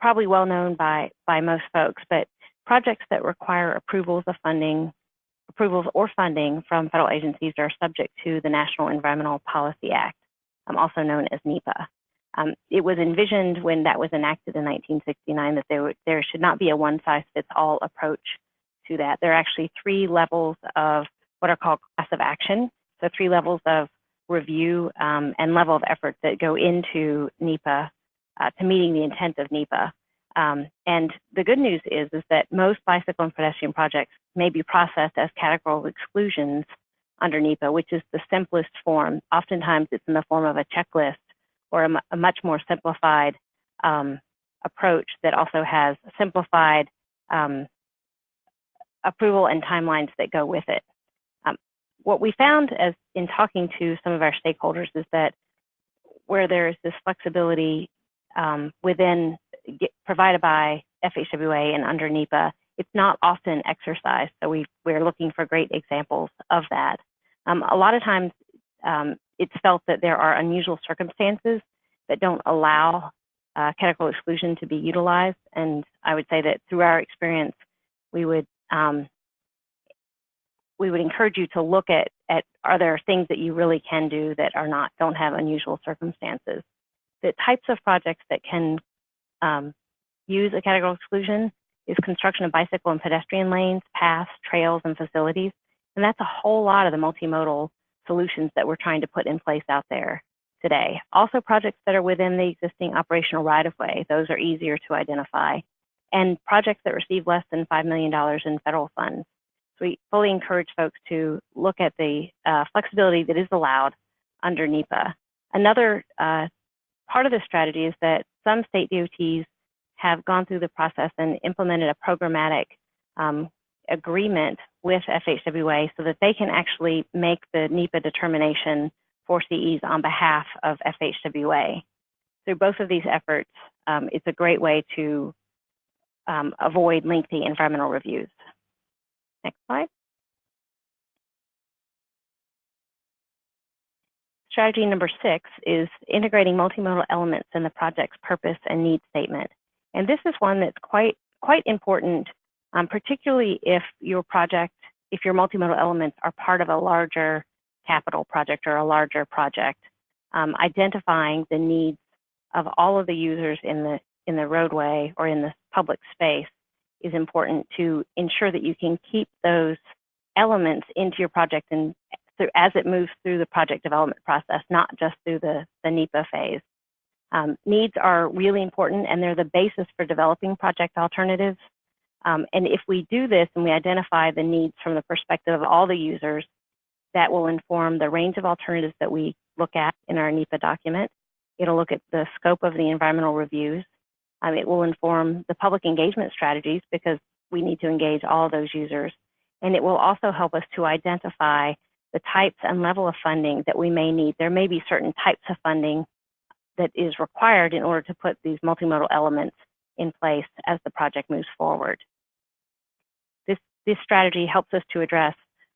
Speaker 4: probably well known by most folks, but projects that require approvals or funding from federal agencies are subject to the National Environmental Policy Act, also known as NEPA. It was envisioned when that was enacted in 1969 that there should not be a one-size-fits-all approach to that. There are actually 3 levels of what are called class of action, so 3 levels of review and level of effort that go into NEPA to meeting the intent of NEPA. And the good news is that most bicycle and pedestrian projects may be processed as categorical exclusions under NEPA, which is the simplest form. Oftentimes it's in the form of a checklist or a much more simplified approach that also has simplified approval and timelines that go with it. What we found as in talking to some of our stakeholders is that where there is this flexibility provided by FHWA and under NEPA, it's not often exercised. So we're looking for great examples of that. A lot of times it's felt that there are unusual circumstances that don't allow categorical exclusion to be utilized. And I would say that through our experience, we would encourage you to look at are there things that you really can do that don't have unusual circumstances. The types of projects that can use a categorical exclusion is construction of bicycle and pedestrian lanes, paths, trails, and facilities. And that's a whole lot of the multimodal solutions that we're trying to put in place out there today. Also, projects that are within the existing operational right-of-way, those are easier to identify. And projects that receive less than $5 million in federal funds. So we fully encourage folks to look at the flexibility that is allowed under NEPA. Another part of the strategy is that some state DOTs have gone through the process and implemented a programmatic agreement with FHWA so that they can actually make the NEPA determination for CEs on behalf of FHWA. Through both of these efforts, it's a great way to avoid lengthy environmental reviews. Next slide. Strategy number 6 is integrating multimodal elements in the project's purpose and needs statement. And this is one that's quite important, particularly if your multimodal elements are part of a larger capital project or a larger project. Identifying the needs of all of the users in the roadway or in the public space is important to ensure that you can keep those elements into your project and as it moves through the project development process, not just through the NEPA phase. Needs are really important, and they're the basis for developing project alternatives. And if we do this and we identify the needs from the perspective of all the users, that will inform the range of alternatives that we look at in our NEPA document. It'll look at the scope of the environmental reviews. It will inform the public engagement strategies because we need to engage all of those users. And it will also help us to identify the types and level of funding that we may need. There may be certain types of funding that is required in order to put these multimodal elements in place as the project moves forward. This strategy helps us to address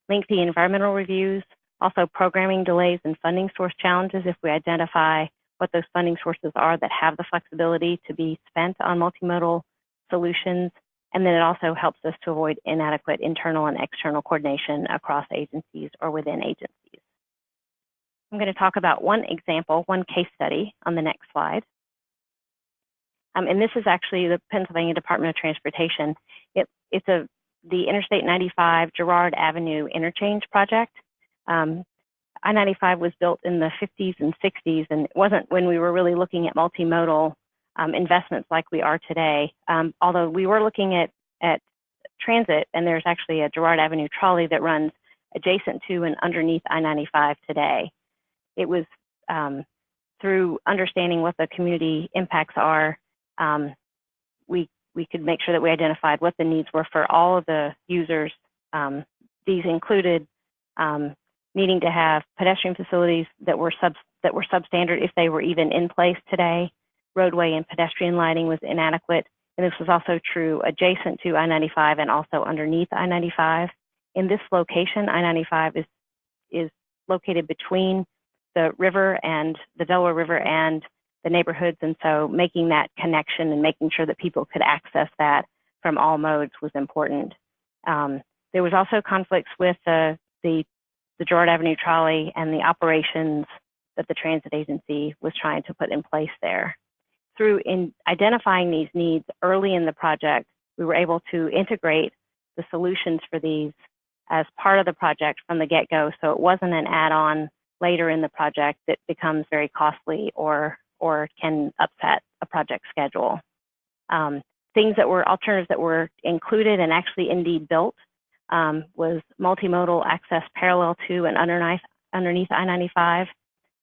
Speaker 4: lengthy environmental reviews, also programming delays and funding source challenges if we identify what those funding sources are that have the flexibility to be spent on multimodal solutions. And then it also helps us to avoid inadequate internal and external coordination across agencies or within agencies. I'm going to talk about one example, one case study on the next slide. And this is actually the Pennsylvania Department of Transportation. It's the Interstate 95 Girard Avenue interchange project. I-95 was built in the 50s and 60s, and it wasn't when we were really looking at multimodal investments like we are today. Although we were looking at transit, and there's actually a Girard Avenue trolley that runs adjacent to and underneath I-95 today. It was through understanding what the community impacts are, we could make sure that we identified what the needs were for all of the users. These included needing to have pedestrian facilities that were substandard if they were even in place today. Roadway and pedestrian lighting was inadequate, and this was also true adjacent to I-95 and also underneath I-95. In this location, I-95 is located between the river and the Delaware River and the neighborhoods, and so making that connection and making sure that people could access that from all modes was important. There was also conflicts with the Girard Avenue trolley and the operations that the transit agency was trying to put in place there. Through identifying these needs early in the project, we were able to integrate the solutions for these as part of the project from the get-go, so it wasn't an add-on later in the project that becomes very costly or can upset a project schedule. Things that were alternatives that were included and actually indeed built was multimodal access parallel to and underneath I-95,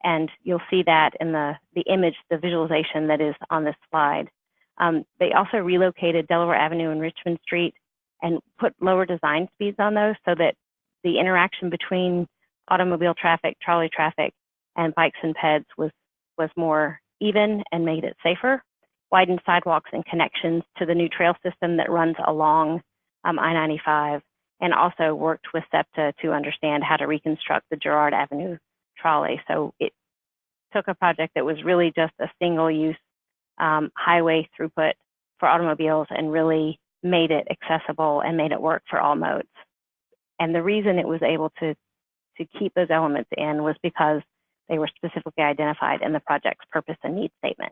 Speaker 4: and you'll see that in the image, the visualization that is on this slide. They also relocated Delaware Avenue and Richmond Street and put lower design speeds on those so that the interaction between automobile traffic, trolley traffic, and bikes and peds was more even and made it safer. Widened sidewalks and connections to the new trail system that runs along I-95, and also worked with SEPTA to understand how to reconstruct the Girard Avenue trolley. So it took a project that was really just a single-use highway throughput for automobiles and really made it accessible and made it work for all modes. And the reason it was able to keep those elements in was because they were specifically identified in the project's purpose and need statement.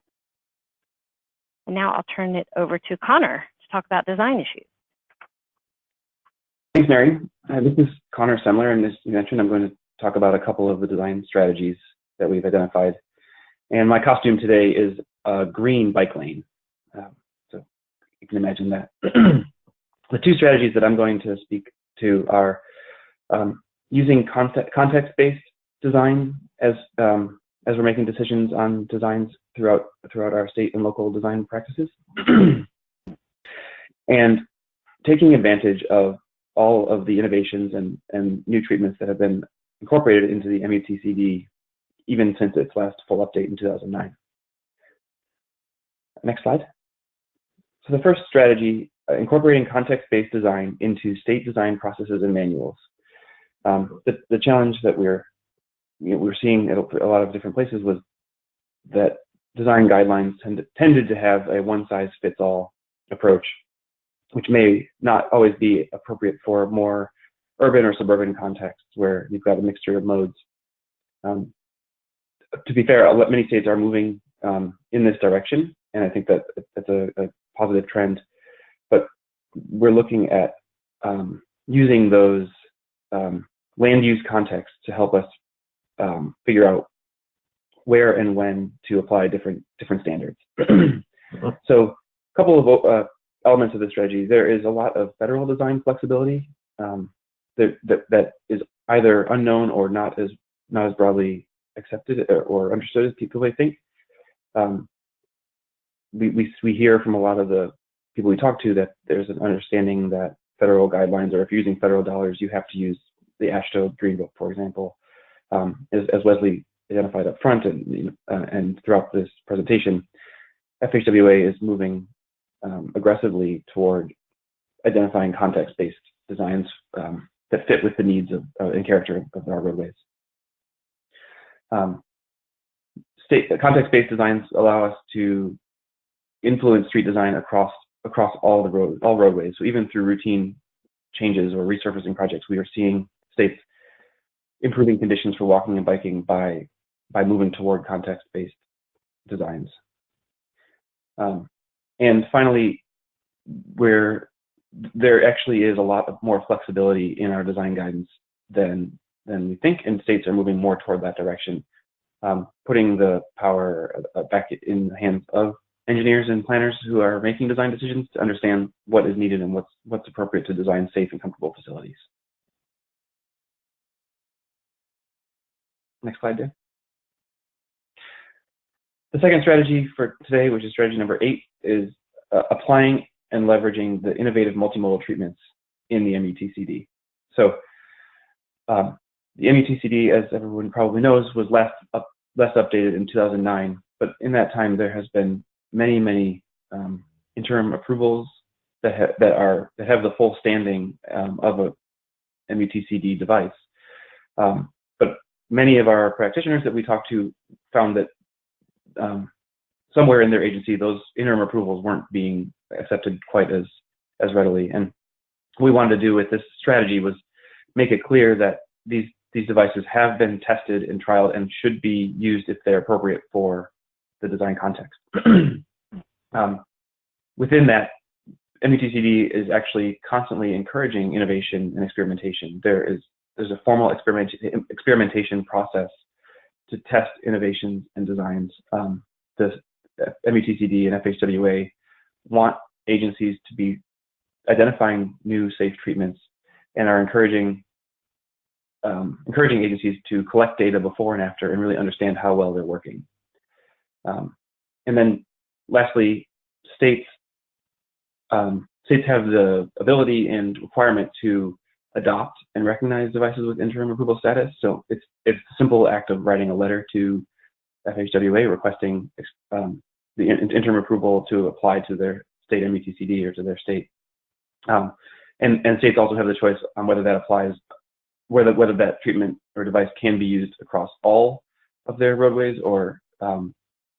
Speaker 4: And now I'll turn it over to Connor to talk about design issues.
Speaker 6: Thanks, Mary. This is Connor Semler, and as you mentioned, I'm going to talk about a couple of the design strategies that we've identified. And my costume today is a green bike lane. So you can imagine that. The two strategies that I'm going to speak to are using context-based design as we're making decisions on designs throughout our state and local design practices, and taking advantage of all of the innovations and new treatments that have been incorporated into the MUTCD even since its last full update in 2009. Next slide. So the first strategy, incorporating context-based design into state design processes and manuals. The challenge that we're seeing at a lot of different places was that design guidelines tended to have a one-size-fits-all approach, which may not always be appropriate for more urban or suburban contexts where you've got a mixture of modes. To be fair, many states are moving in this direction, and I think that that's a positive trend. But we're looking at using those land use contexts to help us figure out where and when to apply different standards. So a couple of elements of the strategy. There is a lot of federal design flexibility that is either unknown or not as broadly accepted or understood as people may think. We hear from a lot of the people we talk to that there's an understanding that federal guidelines, or if you're using federal dollars, you have to use the AASHTO Green Book, for example. As Wesley identified up front and throughout this presentation, FHWA is moving aggressively toward identifying context-based designs that fit with the needs of and character of our roadways. Context-based designs allow us to influence street design across all roadways. So even through routine changes or resurfacing projects, we are seeing states improving conditions for walking and biking by moving toward context-based designs. And finally, where there actually is a lot more flexibility in our design guidance than we think, and states are moving more toward that direction, putting the power back in the hands of engineers and planners who are making design decisions to understand what is needed and what's appropriate to design safe and comfortable facilities. Next slide, Dan. The second strategy for today, which is strategy number 8, is applying and leveraging the innovative multimodal treatments in the MUTCD. So the MUTCD, as everyone probably knows, was less updated in 2009, but in that time there has been many interim approvals that have the full standing of a MUTCD device. But many of our practitioners that we talked to found that somewhere in their agency, those interim approvals weren't being accepted quite as readily. And what we wanted to do with this strategy was make it clear that these devices have been tested and trialed and should be used if they're appropriate for the design context. Within that, MUTCD is actually constantly encouraging innovation and experimentation. There's a formal experimentation process to test innovations and designs. The MUTCD and FHWA want agencies to be identifying new safe treatments and are encouraging agencies to collect data before and after and really understand how well they're working. And then lastly, states have the ability and requirement to adopt and recognize devices with interim approval status. So it's a simple act of writing a letter to FHWA requesting the interim approval to apply to their state MUTCD or to their state. And states also have the choice on whether that applies, whether that treatment or device can be used across all of their roadways or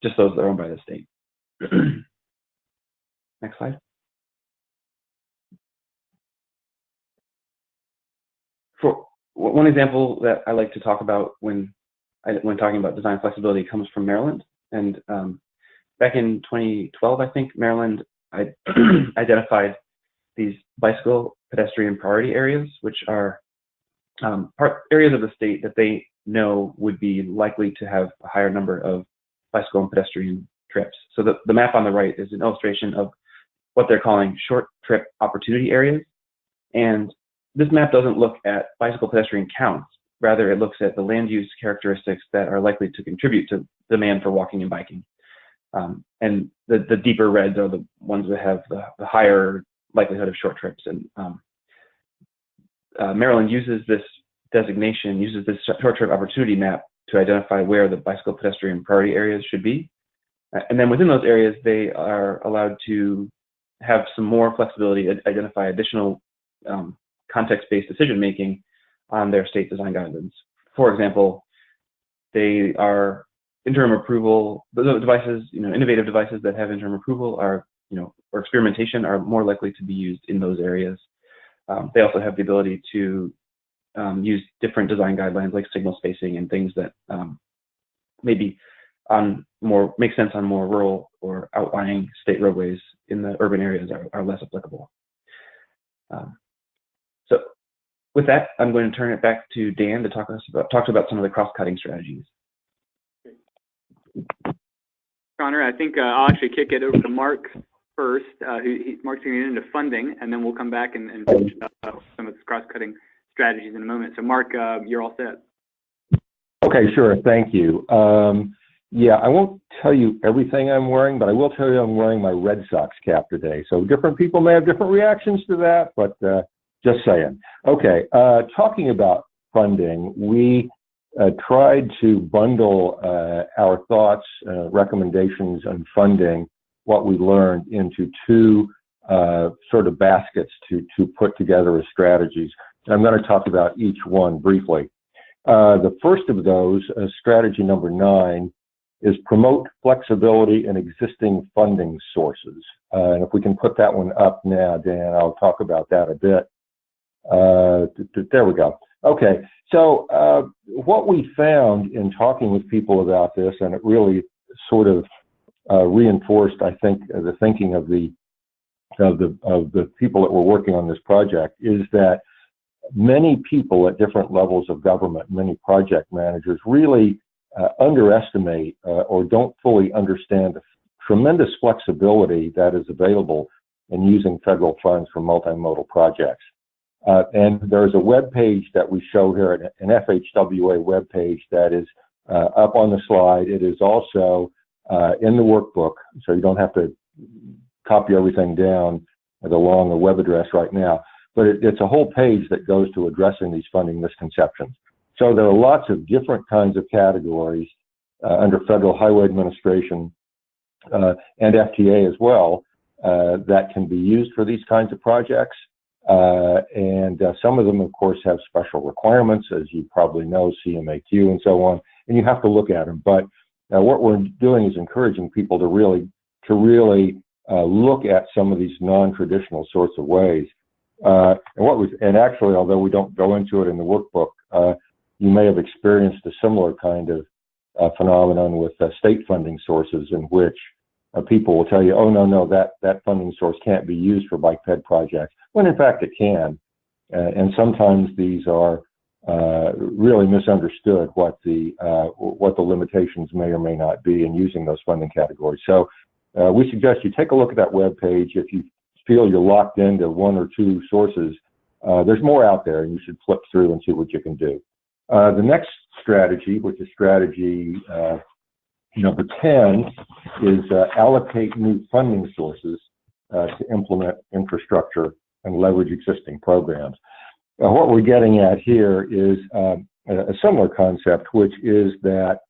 Speaker 6: just those that are owned by the state. Next slide. For one example that I like to talk about when talking about design flexibility comes from Maryland. And back in 2012, I think, Maryland identified these bicycle pedestrian priority areas, which are areas of the state that they know would be likely to have a higher number of bicycle and pedestrian trips. So the map on the right is an illustration of what they're calling short trip opportunity areas. And this map doesn't look at bicycle pedestrian counts. Rather, it looks at the land use characteristics that are likely to contribute to demand for walking and biking. And the deeper reds are the ones that have the higher likelihood of short trips. And Maryland uses this designation, uses this short trip opportunity map to identify where the bicycle pedestrian priority areas should be. And then within those areas, they are allowed to have some more flexibility to identify additional context-based decision-making on their state design guidelines. For example, they are interim approval, the devices, innovative devices that have interim approval are, or experimentation are more likely to be used in those areas. They also have the ability to use different design guidelines like signal spacing and things that maybe make sense on more rural or outlying state roadways in the urban areas are less applicable. So with that, I'm going to turn it back to Dan to talk about some of the cross-cutting strategies.
Speaker 1: Connor, I think I'll actually kick it over to Mark first. Mark's going to get into funding, and then we'll come back and finish up some of the cross-cutting strategies in a moment. So Mark, you're all set.
Speaker 7: Okay, sure. Thank you. Yeah, I won't tell you everything I'm wearing, but I will tell you I'm wearing my Red Sox cap today. So different people may have different reactions to that, but just saying. Okay, talking about funding, we tried to bundle our thoughts, recommendations, and funding, what we learned, into two sort of baskets to put together as strategies. And I'm going to talk about each one briefly. The first of those, strategy number 9, is promote flexibility in existing funding sources. And if we can put that one up now, Dan, I'll talk about that a bit. There we go. Okay, so what we found in talking with people about this, and it really sort of reinforced, I think, the thinking of the people that were working on this project, is that many people at different levels of government, many project managers, really underestimate or don't fully understand the tremendous flexibility that is available in using federal funds for multimodal projects. And there's a web page that we show here, an FHWA web page that is up on the slide. It is also in the workbook, so you don't have to copy everything down along the web address right now. But it's a whole page that goes to addressing these funding misconceptions. So there are lots of different kinds of categories under Federal Highway Administration and FTA as well that can be used for these kinds of projects. And some of them, of course, have special requirements, as you probably know, CMAQ and so on, and you have to look at them. But what we're doing is encouraging people to really look at some of these non-traditional sorts of ways. And actually, although we don't go into it in the workbook, you may have experienced a similar kind of phenomenon with state funding sources, in which people will tell you, oh, no, that funding source can't be used for bike ped projects, when in fact it can. And sometimes these are really misunderstood, what the limitations may or may not be in using those funding categories. So we suggest you take a look at that web page. If you feel you're locked into one or two sources, there's more out there, and you should flip through and see what you can do. The next strategy, which is strategy number 10, is allocate new funding sources to implement infrastructure and leverage existing programs. What we're getting at here is a similar concept, which is that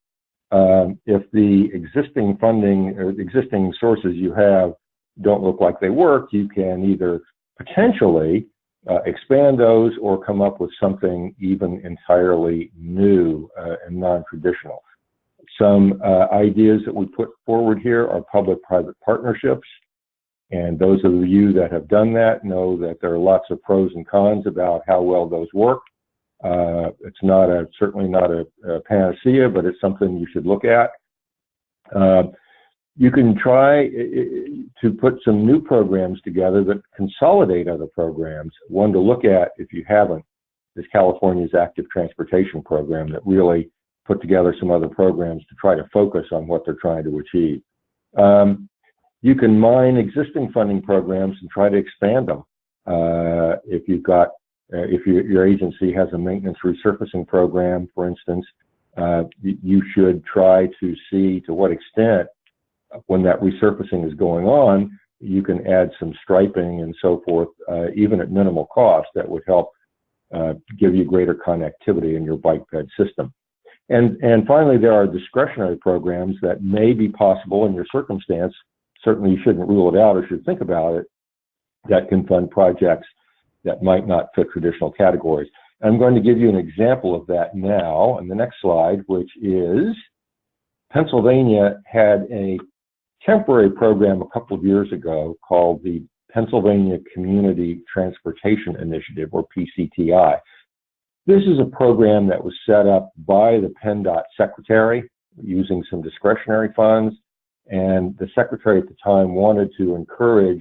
Speaker 7: if the existing funding or existing sources you have don't look like they work, you can either potentially expand those or come up with something even entirely new and non-traditional. Some ideas that we put forward here are public-private partnerships, and those of you that have done that know that there are lots of pros and cons about how well those work. It's certainly not a panacea, but it's something you should look at. You can try to put some new programs together that consolidate other programs. One to look at, if you haven't, is California's Active Transportation Program, that really put together some other programs to try to focus on what they're trying to achieve. You can mine existing funding programs and try to expand them. If your agency has a maintenance resurfacing program, for instance, you should try to see to what extent, when that resurfacing is going on, you can add some striping and so forth, even at minimal cost, that would help give you greater connectivity in your bike ped system. And finally, there are discretionary programs that may be possible in your circumstance. Certainly you shouldn't rule it out or should think about it, that can fund projects that might not fit traditional categories. I'm going to give you an example of that now on the next slide, which is Pennsylvania had a temporary program a couple of years ago called the Pennsylvania Community Transportation Initiative, or PCTI. This is a program that was set up by the PennDOT secretary using some discretionary funds, and the secretary at the time wanted to encourage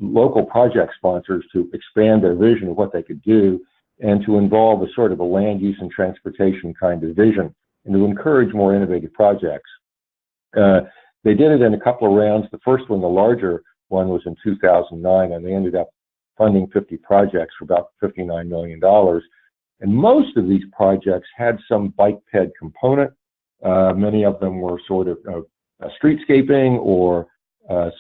Speaker 7: local project sponsors to expand their vision of what they could do, and to involve a sort of a land use and transportation kind of vision, and to encourage more innovative projects. They did it in a couple of rounds. The first one, the larger one, was in 2009, and they ended up funding 50 projects for about $59 million. And most of these projects had some bike ped component. Many of them were sort of streetscaping or a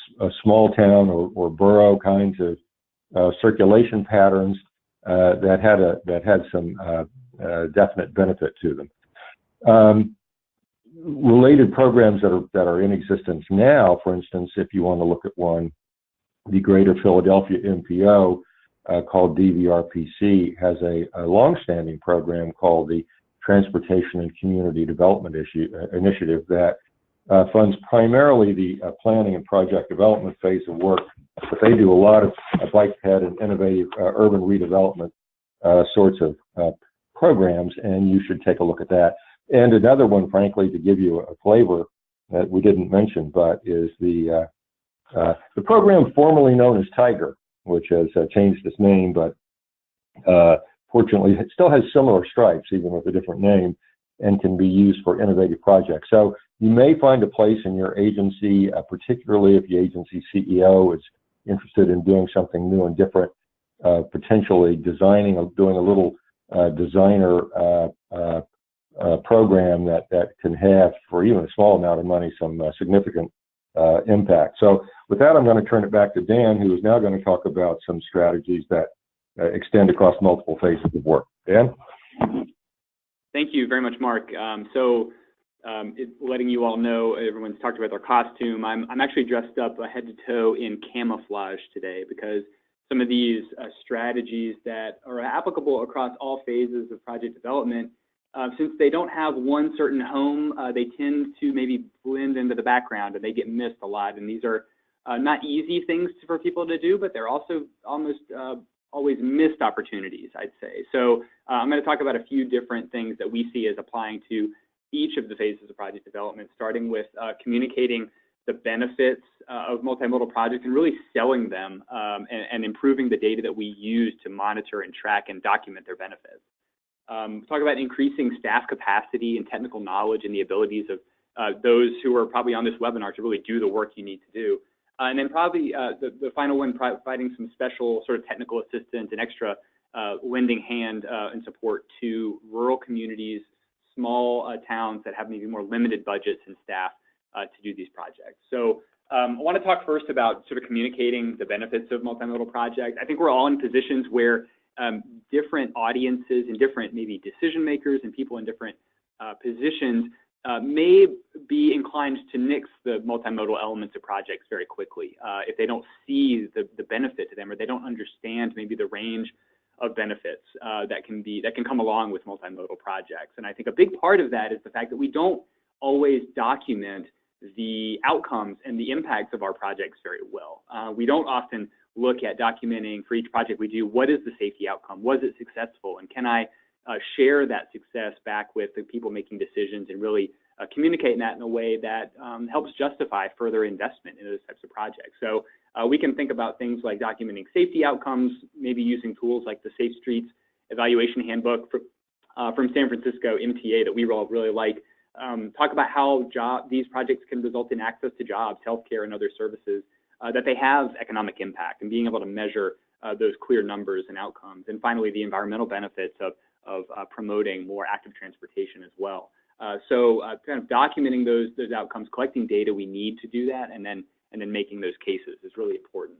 Speaker 7: small town or borough kinds of circulation patterns that had some definite benefit to them. Related programs that are in existence now, for instance, if you want to look at one, the Greater Philadelphia MPO called DVRPC has a long-standing program called the Transportation and Community Development Initiative that funds primarily the planning and project development phase of work, but they do a lot of bike ped and innovative urban redevelopment sorts of programs, and you should take a look at that. And another one, frankly, to give you a flavor that we didn't mention, but is the program formerly known as Tiger, which has changed its name, but fortunately it still has similar stripes, even with a different name, and can be used for innovative projects. So you may find a place in your agency, particularly if the agency CEO is interested in doing something new and different, potentially doing a little designer program that can have, for even a small amount of money, some significant impact. So with that, I'm going to turn it back to Dan, who is now going to talk about some strategies that extend across multiple phases of work. Dan?
Speaker 1: Thank you very much, Mark. Letting you all know, everyone's talked about their costume. I'm actually dressed up head to toe in camouflage today because some of these strategies that are applicable across all phases of project development, since they don't have one certain home, they tend to maybe blend into the background and they get missed a lot. And these are not easy things for people to do, but they're also almost always missed opportunities, I'd say. So I'm going to talk about a few different things that we see as applying to each of the phases of project development, starting with communicating the benefits of multimodal projects and really selling them and improving the data that we use to monitor and track and document their benefits. Talk about increasing staff capacity and technical knowledge and the abilities of those who are probably on this webinar to really do the work you need to do. And then probably the final one, providing some special sort of technical assistance and extra lending hand and support to rural communities, small towns that have maybe more limited budgets and staff to do these projects. So I want to talk first about sort of communicating the benefits of multimodal projects. I think we're all in positions where different audiences and different maybe decision makers and people in different positions may be inclined to nix the multimodal elements of projects very quickly if they don't see the benefit to them or they don't understand maybe the range of benefits that can come along with multimodal projects. And I think a big part of that is the fact that we don't always document the outcomes and the impacts of our projects very well. We don't often look at documenting for each project we do, what is the safety outcome? Was it successful? And can I share that success back with the people making decisions and really communicating that in a way that helps justify further investment in those types of projects. So we can think about things like documenting safety outcomes, maybe using tools like the Safe Streets Evaluation Handbook from San Francisco MTA that we all really like. Talk about how these projects can result in access to jobs, healthcare, and other services, that they have economic impact and being able to measure those clear numbers and outcomes. And finally, the environmental benefits of promoting more active transportation as well. So kind of documenting those outcomes, collecting data we need to do that, and then making those cases is really important.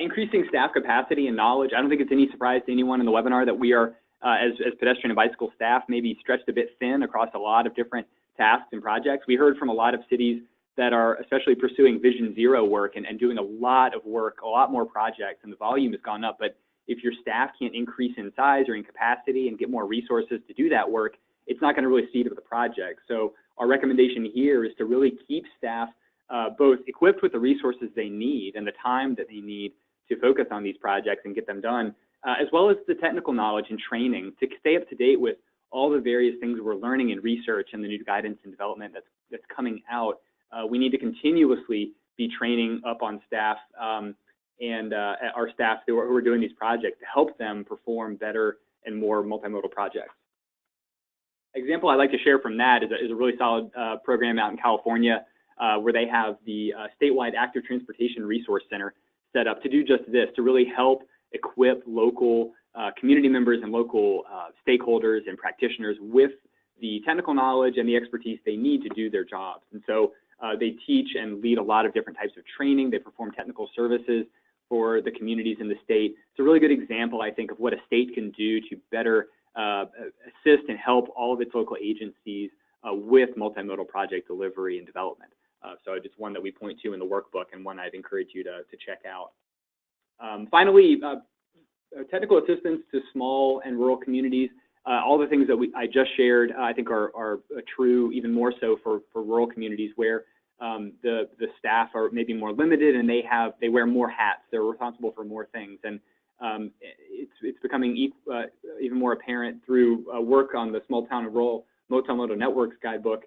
Speaker 1: Increasing staff capacity and knowledge. I don't think it's any surprise to anyone in the webinar that we are, as pedestrian and bicycle staff, maybe stretched a bit thin across a lot of different tasks and projects. We heard from a lot of cities that are especially pursuing Vision Zero work and doing a lot of work, a lot more projects, and the volume has gone up. But if your staff can't increase in size or in capacity and get more resources to do that work, it's not going to really see to the project. So our recommendation here is to really keep staff both equipped with the resources they need and the time that they need to focus on these projects and get them done, as well as the technical knowledge and training to stay up to date with all the various things we're learning in research and the new guidance and development that's coming out. We need to continuously be training up on staff and our staff who are doing these projects to help them perform better and more multimodal projects. Example I'd like to share from that is a really solid program out in California where they have the statewide Active Transportation Resource Center set up to do just this, to really help equip local community members and local stakeholders and practitioners with the technical knowledge and the expertise they need to do their jobs. And so they teach and lead a lot of different types of training. They perform technical services for the communities in the state. It's a really good example, I think, of what a state can do to better assist and help all of its local agencies with multimodal project delivery and development. So just one that we point to in the workbook and one I'd encourage you to check out. Finally, technical assistance to small and rural communities. All the things that I just shared, I think are true even more so for rural communities where the staff are maybe more limited and they wear more hats. They're responsible for more things, and it's becoming even more apparent through work on the Small Town and Rural Multimodal Networks guidebook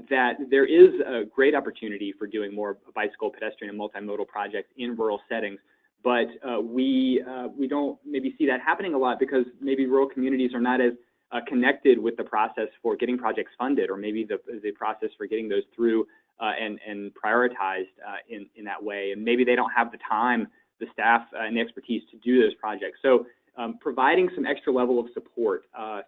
Speaker 1: that there is a great opportunity for doing more bicycle, pedestrian, and multimodal projects in rural settings. But we don't maybe see that happening a lot because maybe rural communities are not as connected with the process for getting projects funded, or maybe the process for getting those through and prioritized in that way. And maybe they don't have the time, the staff, and the expertise to do those projects. So providing some extra level of support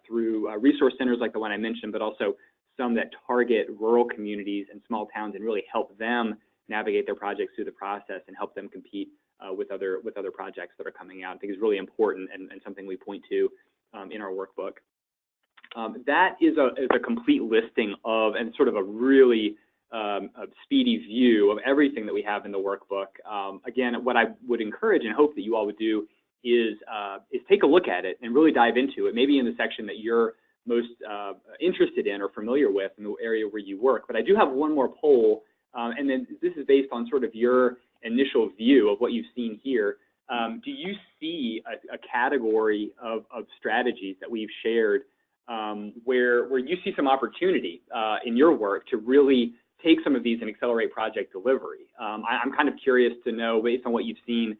Speaker 1: through resource centers like the one I mentioned, but also some that target rural communities and small towns and really help them navigate their projects through the process and help them compete with other projects that are coming out, I think is really important and something we point to in our workbook. That is a complete listing of, and sort of a really a speedy view of everything that we have in the workbook. Again, what I would encourage and hope that you all would do is take a look at it and really dive into it, maybe in the section that you're most interested in or familiar with in the area where you work. But I do have one more poll, and then this is based on sort of your initial view of what you've seen here. Do you see a category of strategies that we've shared where you see some opportunity in your work to really take some of these and accelerate project delivery? I'm kind of curious to know, based on what you've seen,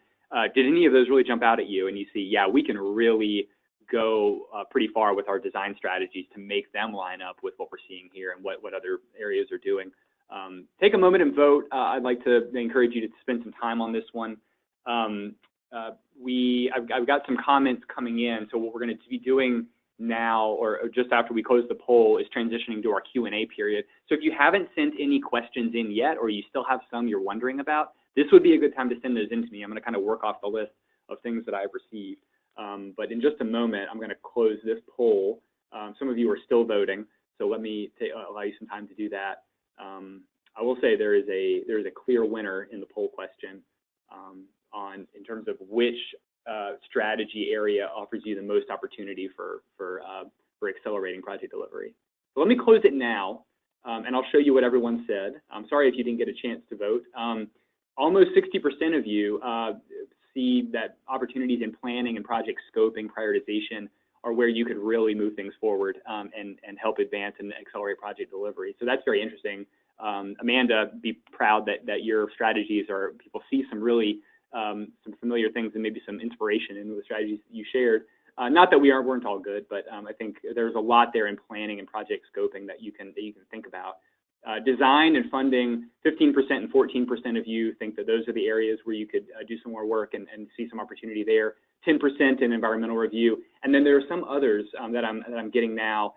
Speaker 1: did any of those really jump out at you and you see, yeah, we can really go pretty far with our design strategies to make them line up with what we're seeing here and what other areas are doing? Take a moment and vote. I'd like to encourage you to spend some time on this one. I've got some comments coming in, so what we're going to be doing now, or just after we close the poll, is transitioning to our Q&A period. So if you haven't sent any questions in yet, or you still have some you're wondering about, this would be a good time to send those in to me. I'm going to kind of work off the list of things that I've received. But in just a moment, I'm going to close this poll. Some of you are still voting, so let me allow you some time to do that. I will say there is a clear winner in the poll question in terms of which strategy area offers you the most opportunity for accelerating project delivery. So let me close it now, and I'll show you what everyone said. I'm sorry if you didn't get a chance to vote. Almost 60% of you see that opportunities in planning and project scoping, prioritization, are where you could really move things forward and help advance and accelerate project delivery. So that's very interesting. Amanda, be proud that your strategies are, people see some really some familiar things and maybe some inspiration in the strategies that you shared. Not that we weren't all good, but I think there's a lot there in planning and project scoping that you can think about. Design and funding, 15% and 14% of you think that those are the areas where you could do some more work and see some opportunity there. 10% in environmental review, and then there are some others that I'm getting now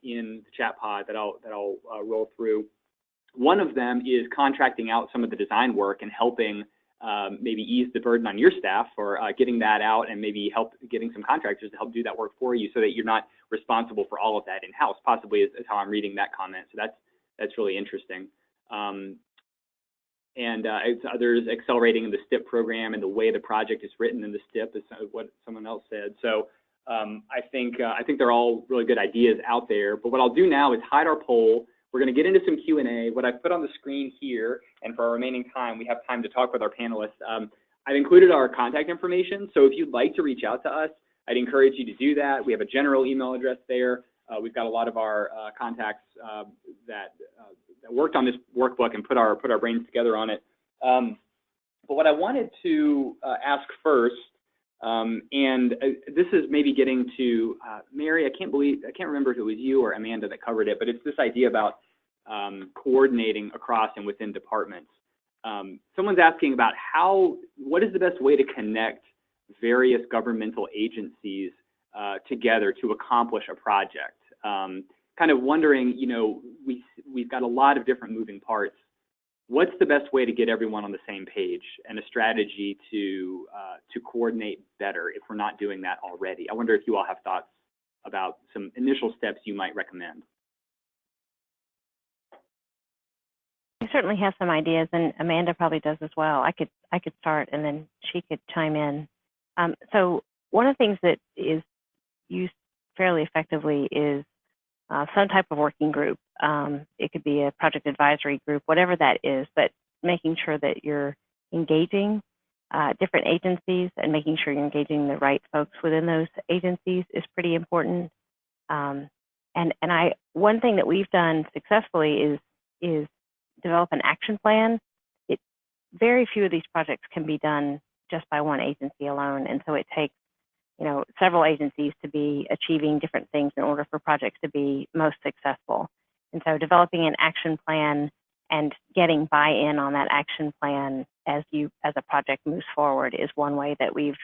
Speaker 1: in the chat pod that I'll roll through. One of them is contracting out some of the design work and helping maybe ease the burden on your staff for getting that out, and maybe getting some contractors to help do that work for you, so that you're not responsible for all of that in-house. Possibly is how I'm reading that comment. So that's really interesting. It's others accelerating the STIP program and the way the project is written in the STIP is what someone else said. So I think they're all really good ideas out there. But what I'll do now is hide our poll. We're going to get into some Q&A. What I've put on the screen here, and for our remaining time, we have time to talk with our panelists. I've included our contact information. So if you'd like to reach out to us, I'd encourage you to do that. We have a general email address there. We've got a lot of our contacts that worked on this workbook and put our brains together on it. But what I wanted to ask first, and this is maybe getting to Mary. I can't remember if it was you or Amanda that covered it, but it's this idea about coordinating across and within departments. Someone's asking about what is the best way to connect various governmental agencies together to accomplish a project. Kind of wondering, we've got a lot of different moving parts what's the best way to get everyone on the same page and a strategy to coordinate better if we're not doing that already? I wonder if you all have thoughts about some initial steps you might recommend.
Speaker 4: I certainly have some ideas, and Amanda probably does as well. I could start, and then she could chime in. So one of the things that is used fairly effectively is some type of working group. It could be a project advisory group, whatever that is, but making sure that you're engaging different agencies and making sure you're engaging the right folks within those agencies is pretty important. And one thing that we've done successfully is develop an action plan. Very few of these projects can be done just by one agency alone, and so it takes several agencies to be achieving different things in order for projects to be most successful. And so developing an action plan and getting buy-in on that action plan as a project moves forward is one way that we've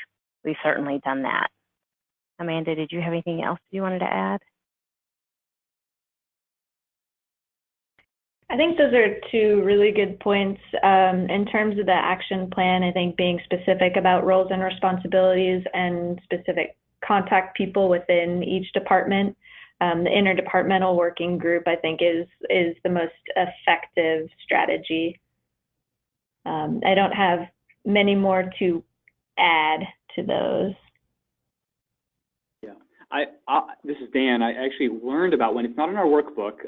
Speaker 4: certainly done that. Amanda, did you have anything else you wanted to add?
Speaker 5: I think those are two really good points. In terms of the action plan, I think being specific about roles and responsibilities and specific contact people within each department, the interdepartmental working group, I think is the most effective strategy. I don't have many more to add to those.
Speaker 1: Yeah, this is Dan. I actually learned about one. It's not in our workbook.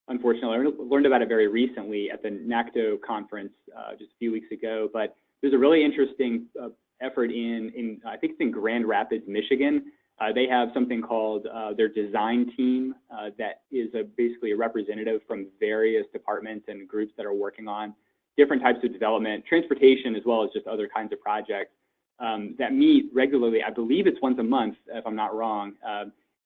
Speaker 1: Unfortunately, I learned about it very recently at the NACTO conference just a few weeks ago, but there's a really interesting effort in I think it's in Grand Rapids, Michigan. They have something called their design team that is basically a representative from various departments and groups that are working on different types of development, transportation, as well as just other kinds of projects that meet regularly. I believe it's once a month, if I'm not wrong.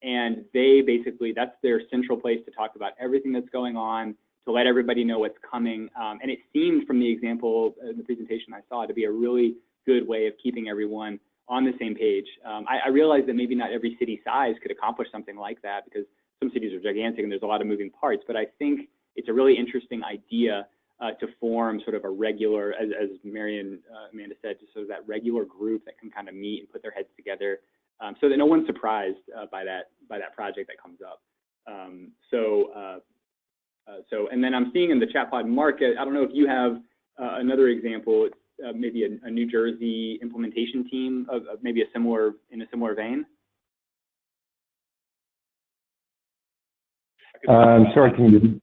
Speaker 1: And they basically, that's their central place to talk about everything that's going on, to let everybody know what's coming. And it seemed from the example in the presentation I saw to be a really good way of keeping everyone on the same page. I realize that maybe not every city size could accomplish something like that because some cities are gigantic and there's a lot of moving parts, but I think it's a really interesting idea to form sort of a regular, as Amanda said, just sort of that regular group that can kind of meet and put their heads together. So that no one's surprised by that project that comes up. And then I'm seeing in the chat pod, Mark, I don't know if you have another example, maybe a New Jersey implementation team of maybe in a similar vein.
Speaker 7: I'm sorry, can you?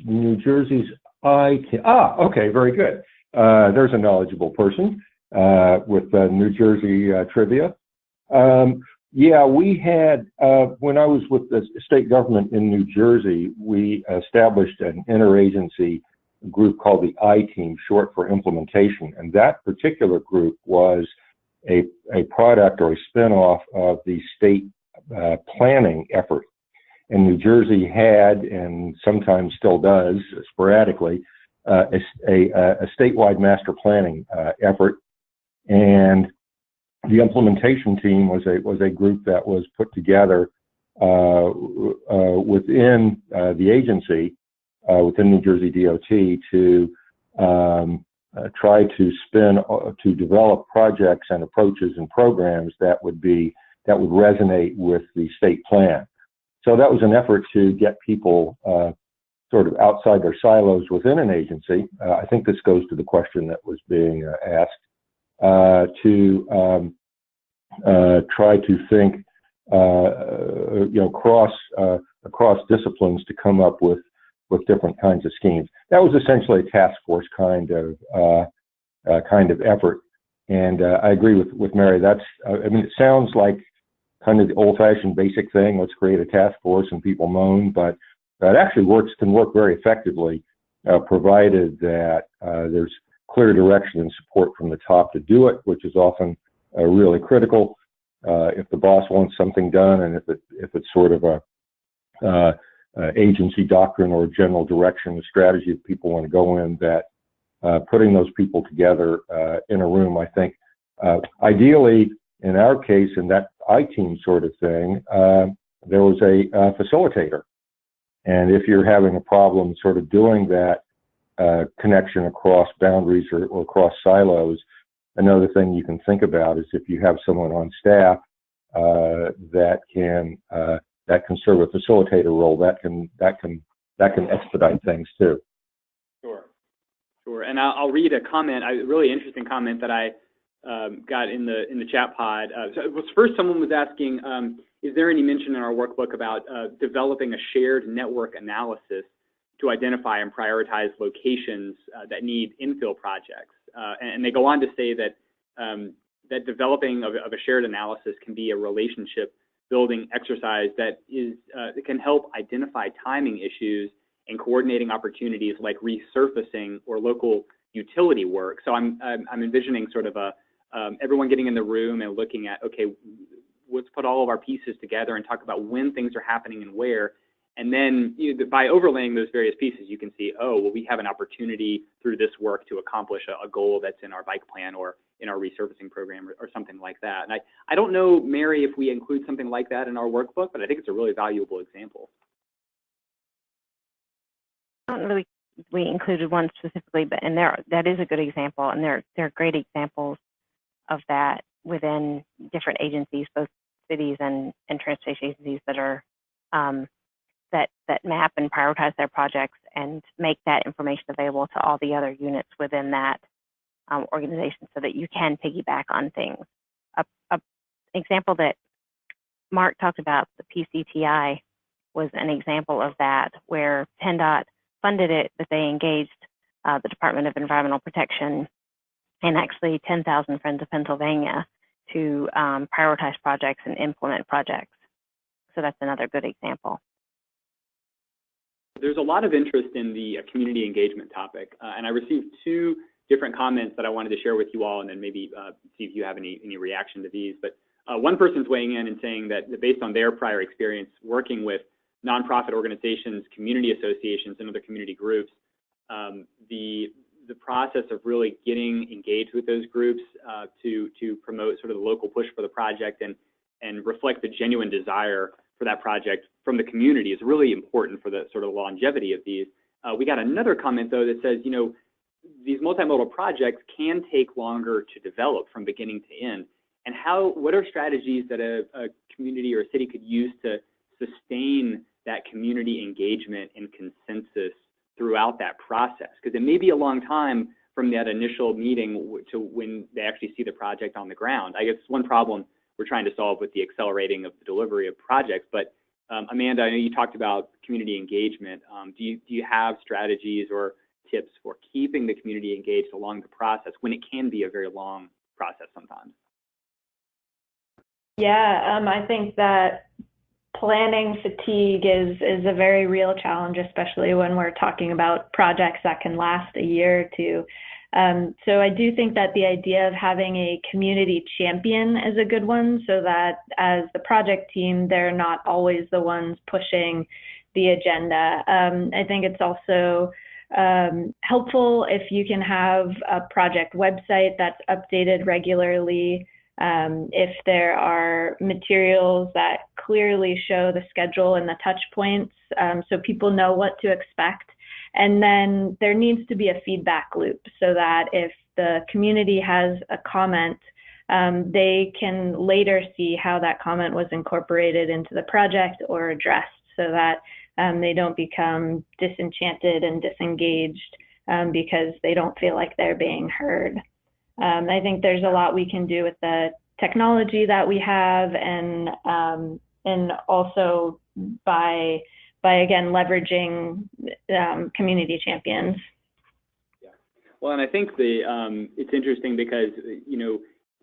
Speaker 7: New Jersey's okay, very good. There's a knowledgeable person with New Jersey trivia. Yeah, we had, when I was with the state government in New Jersey, we established an interagency group called the I-Team, short for implementation. And that particular group was a product or a spinoff of the state planning effort. And New Jersey had, and sometimes still does sporadically, a statewide master planning effort. And the implementation team was a group that was put together within the agency, within New Jersey DOT, to try to develop projects and approaches and programs that would resonate with the state plan. So that was an effort to get people sort of outside their silos within an agency. I think this goes to the question that was being asked, to try to think, across disciplines to come up with different kinds of schemes. That was essentially a task force kind of effort. And I agree with Mary. It sounds like kind of the old-fashioned basic thing. Let's create a task force and people moan, but that actually can work very effectively, provided that there's clear direction and support from the top to do it, which is often really critical. If the boss wants something done, and if it's sort of a agency doctrine or general direction, a strategy that people want to go in, that putting those people together in a room, I think, ideally, in our case, in that I-Team sort of thing, there was a facilitator. And if you're having a problem sort of doing that connection across boundaries or across silos. Another thing you can think about is if you have someone on staff that can serve a facilitator role, that can expedite things too.
Speaker 1: Sure. And I'll read a comment, a really interesting comment that I got in the chat pod. So it was first, someone was asking, is there any mention in our workbook about developing a shared network analysis to identify and prioritize locations that need infill projects? And they go on to say that that developing of a shared analysis can be a relationship building exercise that can help identify timing issues and coordinating opportunities like resurfacing or local utility work. So I'm envisioning sort of everyone getting in the room and looking at, okay, let's put all of our pieces together and talk about when things are happening and where. And then by overlaying those various pieces, you can see, oh, well, we have an opportunity through this work to accomplish a goal that's in our bike plan or in our resurfacing program or something like that. And I don't know, Mary, if we include something like that in our workbook, but I think it's a really valuable example.
Speaker 4: I don't know we included one specifically, but that is a good example, and there are great examples of that within different agencies, both cities and transportation agencies that are that map and prioritize their projects and make that information available to all the other units within that organization so that you can piggyback on things. An example that Mark talked about, the PCTI, was an example of that, where PennDOT funded it, but they engaged the Department of Environmental Protection and actually 10,000 Friends of Pennsylvania to prioritize projects and implement projects. So that's another good example.
Speaker 1: There's a lot of interest in the community engagement topic, and I received two different comments that I wanted to share with you all, and then maybe see if you have any reaction to these. But one person's weighing in and saying that based on their prior experience working with nonprofit organizations, community associations, and other community groups, the process of really getting engaged with those groups to promote sort of the local push for the project and reflect the genuine desire for that project from the community is really important for the sort of longevity of these. We got another comment though that says, these multimodal projects can take longer to develop from beginning to end. And what are strategies that a community or a city could use to sustain that community engagement and consensus throughout that process? Because it may be a long time from that initial meeting to when they actually see the project on the ground. I guess one problem we're trying to solve with the accelerating of the delivery of projects. But Amanda, I know you talked about community engagement. Do you have strategies or tips for keeping the community engaged along the process when it can be a very long process sometimes?
Speaker 5: Yeah, I think that planning fatigue is a very real challenge, especially when we're talking about projects that can last a year or two. So I do think that the idea of having a community champion is a good one, so that as the project team, they're not always the ones pushing the agenda. I think it's also helpful if you can have a project website that's updated regularly. If there are materials that clearly show the schedule and the touch points, so people know what to expect. And then there needs to be a feedback loop so that if the community has a comment, they can later see how that comment was incorporated into the project or addressed, so that they don't become disenchanted and disengaged because they don't feel like they're being heard. I think there's a lot we can do with the technology that we have, and also by again leveraging community champions.
Speaker 1: Yeah, well, and I think it's interesting because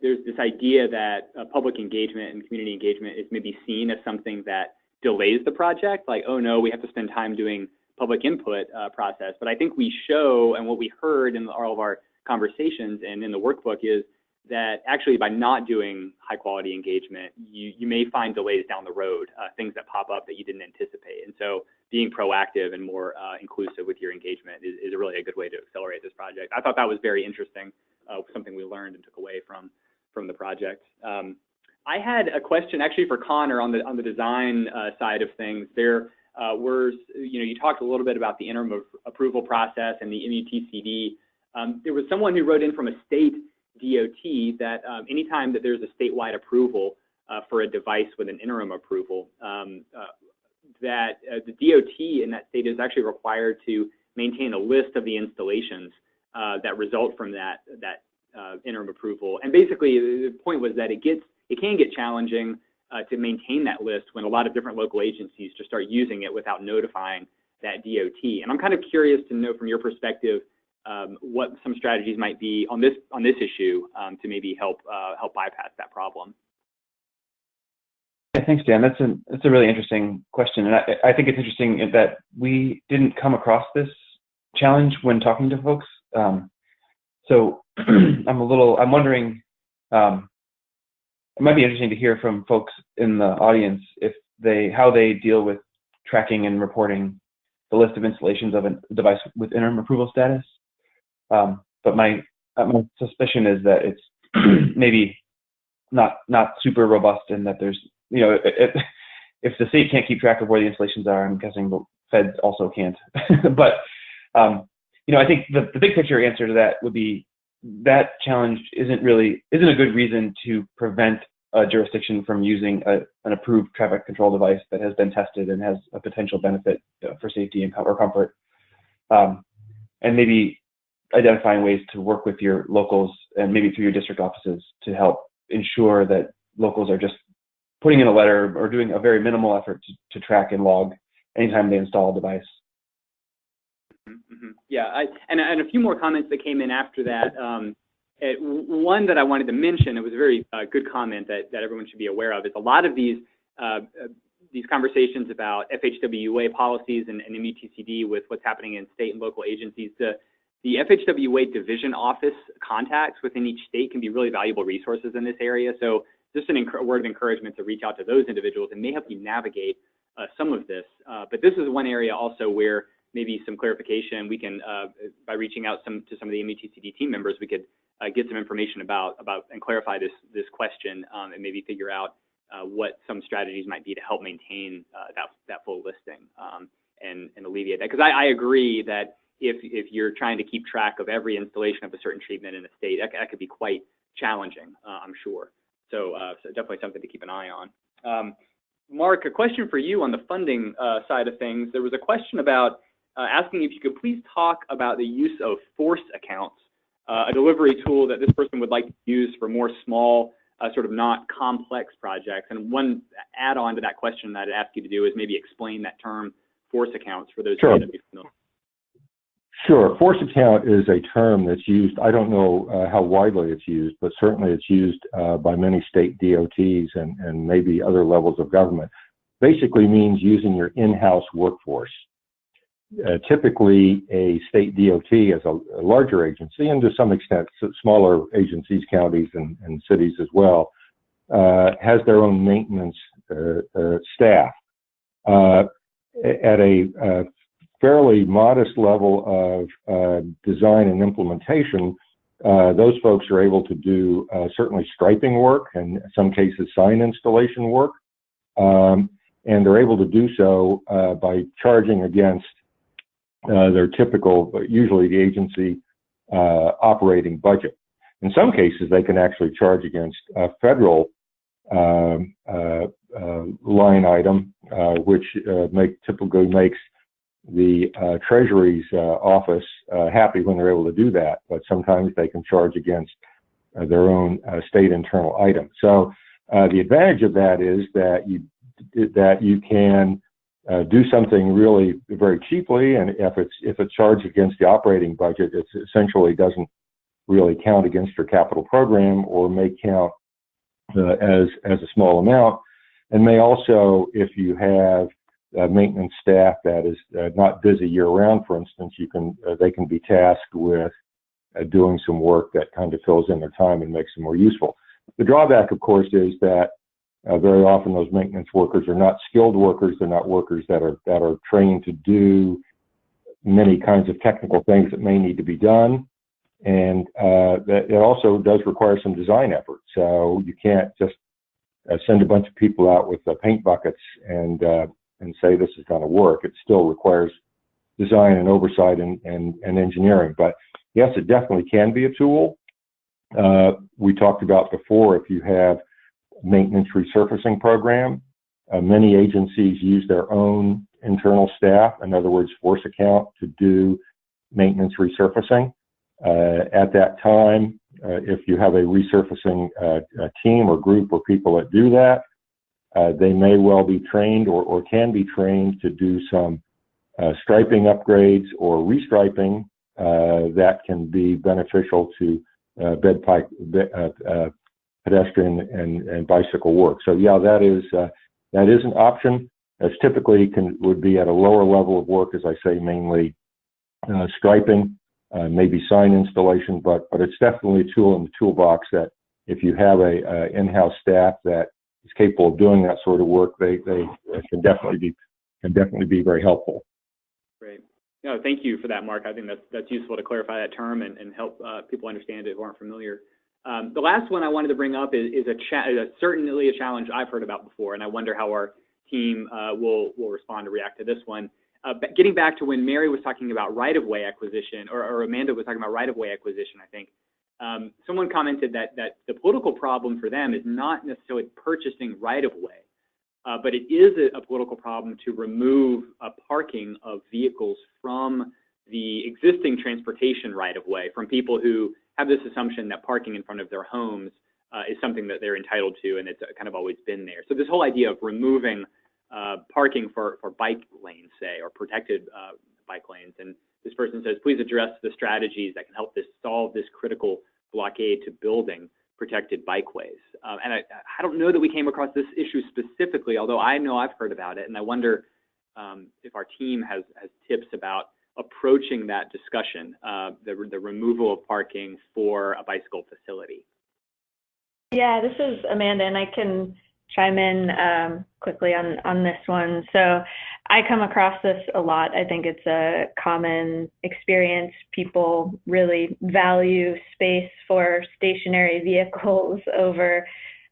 Speaker 1: there's this idea that public engagement and community engagement is maybe seen as something that delays the project, like, oh no, we have to spend time doing public input process. But I think we show, and what we heard in all of our conversations and in the workbook, is that actually by not doing high quality engagement, you may find delays down the road, things that pop up that you didn't anticipate. And so being proactive and more inclusive with your engagement is really a good way to accelerate this project. I thought that was very interesting, something we learned and took away from the project. I had a question actually for Connor on the design side of things. There you talked a little bit about the interim approval process and the MUTCD. There was someone who wrote in from a state DOT that anytime that there's a statewide approval for a device with an interim approval, that the DOT in that state is actually required to maintain a list of the installations that result from that interim approval. And basically, the point was that it can get challenging to maintain that list when a lot of different local agencies just start using it without notifying that DOT. And I'm kind of curious to know from your perspective what some strategies might be on this issue to maybe help bypass that problem.
Speaker 6: Yeah, thanks, Dan. That's a really interesting question, and I think it's interesting that we didn't come across this challenge when talking to folks. So I'm wondering. It might be interesting to hear from folks in the audience how they deal with tracking and reporting the list of installations of a device with interim approval status. But my suspicion is that it's maybe not super robust, and that there's if the state can't keep track of where the installations are, I'm guessing the feds also can't. But I think the big picture answer to that would be that challenge isn't a good reason to prevent a jurisdiction from using an approved traffic control device that has been tested and has a potential benefit for safety or comfort. And maybe identifying ways to work with your locals and maybe through your district offices to help ensure that locals are just putting in a letter or doing a very minimal effort to track and log anytime they install a device.
Speaker 1: Mm-hmm. Yeah, and a few more comments that came in after that. One that I wanted to mention, it was a very good comment that everyone should be aware of, is a lot of these conversations about FHWA policies and MUTCD with what's happening in state and local agencies. The FHWA division office contacts within each state can be really valuable resources in this area. So just a word of encouragement to reach out to those individuals and may help you navigate some of this. But this is one area also where maybe some clarification we can, by reaching out to some of the MUTCD team members, we could get some information about and clarify this question and maybe figure out what some strategies might be to help maintain that full listing and alleviate that. Because I agree that if you're trying to keep track of every installation of a certain treatment in a state, that could be quite challenging, I'm sure. So definitely something to keep an eye on. Mark, a question for you on the funding side of things. There was a question about asking if you could please talk about the use of force accounts, a delivery tool that this person would like to use for more small, sort of not complex projects. And one add-on to that question that I'd ask you to do is maybe explain that term, force accounts, for those who may not be familiar.
Speaker 7: Sure. Force account is a term that's used, I don't know how widely it's used, but certainly it's used by many state DOTs and maybe other levels of government. Basically means using your in-house workforce. Typically, a state DOT as a larger agency, and to some extent smaller agencies, counties, and cities as well, has their own maintenance staff. At a fairly modest level of design and implementation, those folks are able to do certainly striping work and in some cases sign installation work, and they're able to do so by charging against their typical, usually the agency operating budget. In some cases, they can actually charge against a federal line item, which typically makes the Treasury's office happy when they're able to do that, but sometimes they can charge against their own state internal item. So the advantage of that is that you can do something really very cheaply, and if it's charged against the operating budget, it essentially doesn't really count against your capital program, or may count as a small amount, and may also, if you have maintenance staff that is not busy year-round, for instance, they can be tasked with doing some work that kind of fills in their time and makes them more useful. The drawback, of course, is that very often those maintenance workers are not skilled workers. They're not workers that are trained to do many kinds of technical things that may need to be done. And it also does require some design effort. So you can't just send a bunch of people out with paint buckets and and say this is going to work. It still requires design and oversight and engineering. But yes, it definitely can be a tool. We talked about before, if you have maintenance resurfacing program, many agencies use their own internal staff, in other words, force account, to do maintenance resurfacing. At that time, if you have a resurfacing team or group of people that do that, they may well be trained or can be trained to do some striping upgrades or restriping that can be beneficial to pedestrian and bicycle work. So yeah, that is an option. That's typically would be at a lower level of work, as I say, mainly striping, maybe sign installation, but it's definitely a tool in the toolbox that if you have a in-house staff that is capable of doing that sort of work, they can definitely be very helpful.
Speaker 1: Great. No, thank you for that, Mark. I think that's useful to clarify that term and help people understand it who aren't familiar. The last one I wanted to bring up is certainly a challenge I've heard about before, and I wonder how our team will respond or react to this one. Getting back to when Mary was talking about right-of-way acquisition, or Amanda was talking about right-of-way acquisition, I think, someone commented that the political problem for them is not necessarily purchasing right-of-way, but it is a political problem to remove parking of vehicles from the existing transportation right-of-way, from people who have this assumption that parking in front of their homes is something that they're entitled to, and it's kind of always been there. So this whole idea of removing parking for bike lanes, say, or protected bike lanes, and this person says, please address the strategies that can help solve this critical blockade to building protected bikeways. And I don't know that we came across this issue specifically, although I know I've heard about it, and I wonder if our team has tips about approaching that discussion, the removal of parking for a bicycle facility.
Speaker 5: Yeah, this is Amanda, and I can chime in quickly on this one. So I come across this a lot. I think it's a common experience. People really value space for stationary vehicles over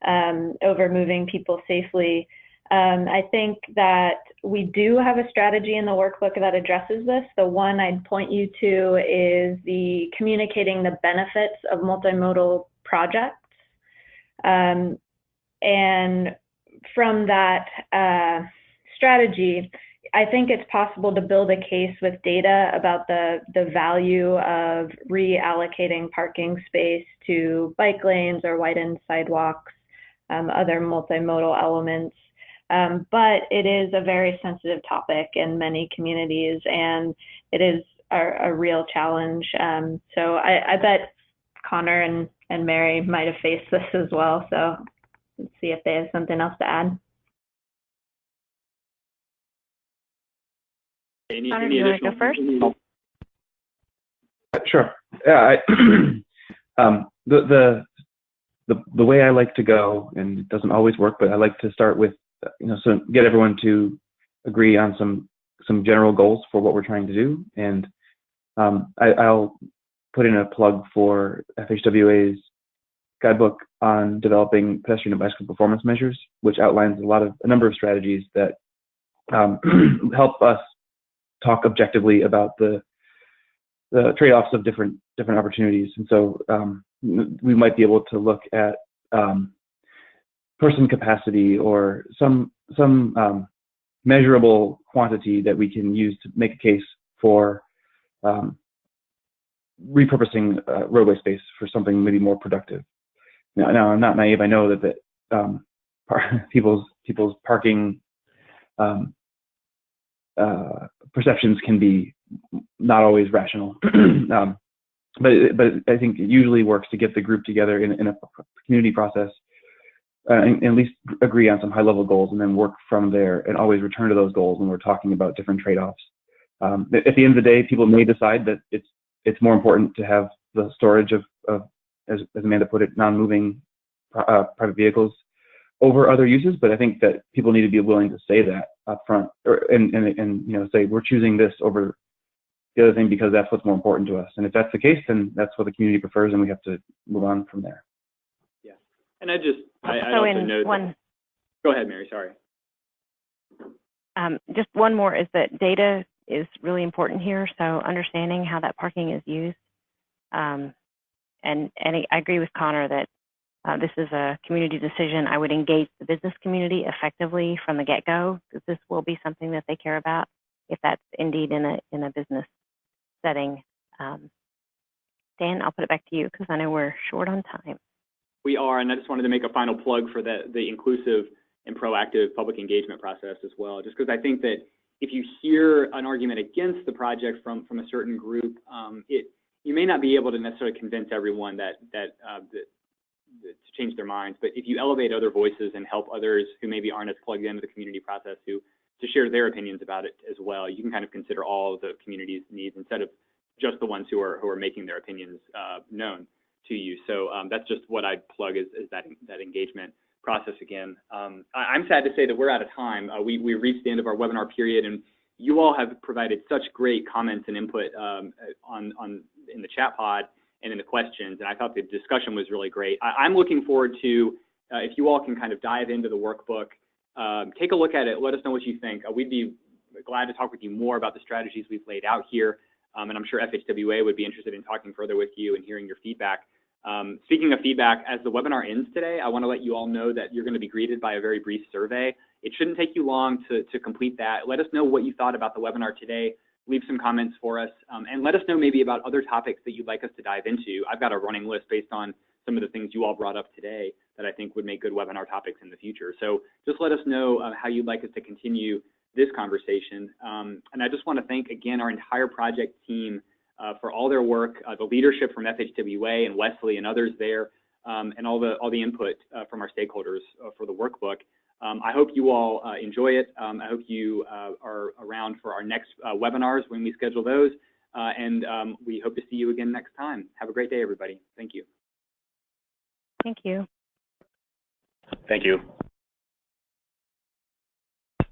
Speaker 5: moving people safely. I think that we do have a strategy in the workbook that addresses this. The one I'd point you to is the communicating the benefits of multimodal projects. And from that strategy, I think it's possible to build a case with data about the value of reallocating parking space to bike lanes or widened sidewalks, other multimodal elements. But it is a very sensitive topic in many communities, and it is a real challenge. So I bet Connor and Mary might have faced this as well. So let's see if they have something else to add.
Speaker 4: Connor, do you want to go first?
Speaker 6: Sure. Yeah. The way I like to go, and it doesn't always work, but I like to start with, so get everyone to agree on some general goals for what we're trying to do, and I'll put in a plug for FHWA's guidebook on developing pedestrian and bicycle performance measures, which outlines a number of strategies that help us talk objectively about the trade-offs of different opportunities. And so we might be able to look at person capacity or some measurable quantity that we can use to make a case for repurposing roadway space for something maybe more productive. Now I'm not naive. I know that people's parking perceptions can be not always rational, but I think it usually works to get the group together in a community process and at least agree on some high-level goals, and then work from there, and always return to those goals when we're talking about different trade-offs. At the end of the day, people may decide that it's more important to have the storage of as Amanda put it, non-moving private vehicles over other uses, but I think that people need to be willing to say that up front, and say we're choosing this over the other thing because that's what's more important to us. And if that's the case, then that's what the community prefers, and we have to move on from there.
Speaker 1: Yeah, and I also know that. Go ahead, Mary. Sorry.
Speaker 4: Just one more is that data is really important here. So understanding how that parking is used. And I agree with Connor that this is a community decision. I would engage the business community effectively from the get-go, because this will be something that they care about if that's indeed in a business setting. Dan, I'll put it back to you because I know we're short on time.
Speaker 1: We are, and I just wanted to make a final plug for the inclusive and proactive public engagement process as well, just because I think that if you hear an argument against the project from a certain group, you may not be able to necessarily convince everyone that to change their minds, but if you elevate other voices and help others who maybe aren't as plugged into the community process to share their opinions about it as well, you can kind of consider all of the community's needs instead of just the ones who are making their opinions known to you. So that's just what I'd plug is that engagement process again. I'm sad to say that we're out of time. We reached the end of our webinar period, and you all have provided such great comments and input in the chat pod and in the questions, and I thought the discussion was really great. I'm looking forward to, if you all can kind of dive into the workbook, take a look at it, let us know what you think. We'd be glad to talk with you more about the strategies we've laid out here, and I'm sure FHWA would be interested in talking further with you and hearing your feedback. Speaking of feedback, as the webinar ends today, I want to let you all know that you're going to be greeted by a very brief survey. It shouldn't take you long to complete that. Let us know what you thought about the webinar today. Leave some comments for us, and let us know maybe about other topics that you'd like us to dive into. I've got a running list based on some of the things you all brought up today that I think would make good webinar topics in the future. So just let us know how you'd like us to continue this conversation. And I just want to thank again our entire project team for all their work, the leadership from FHWA and Wesley and others there, and all the input from our stakeholders for the workbook. I hope you all enjoy it. I hope you are around for our next webinars when we schedule those, and we hope to see you again next time. Have a great day, everybody. Thank you.
Speaker 4: Thank you.
Speaker 3: Thank you.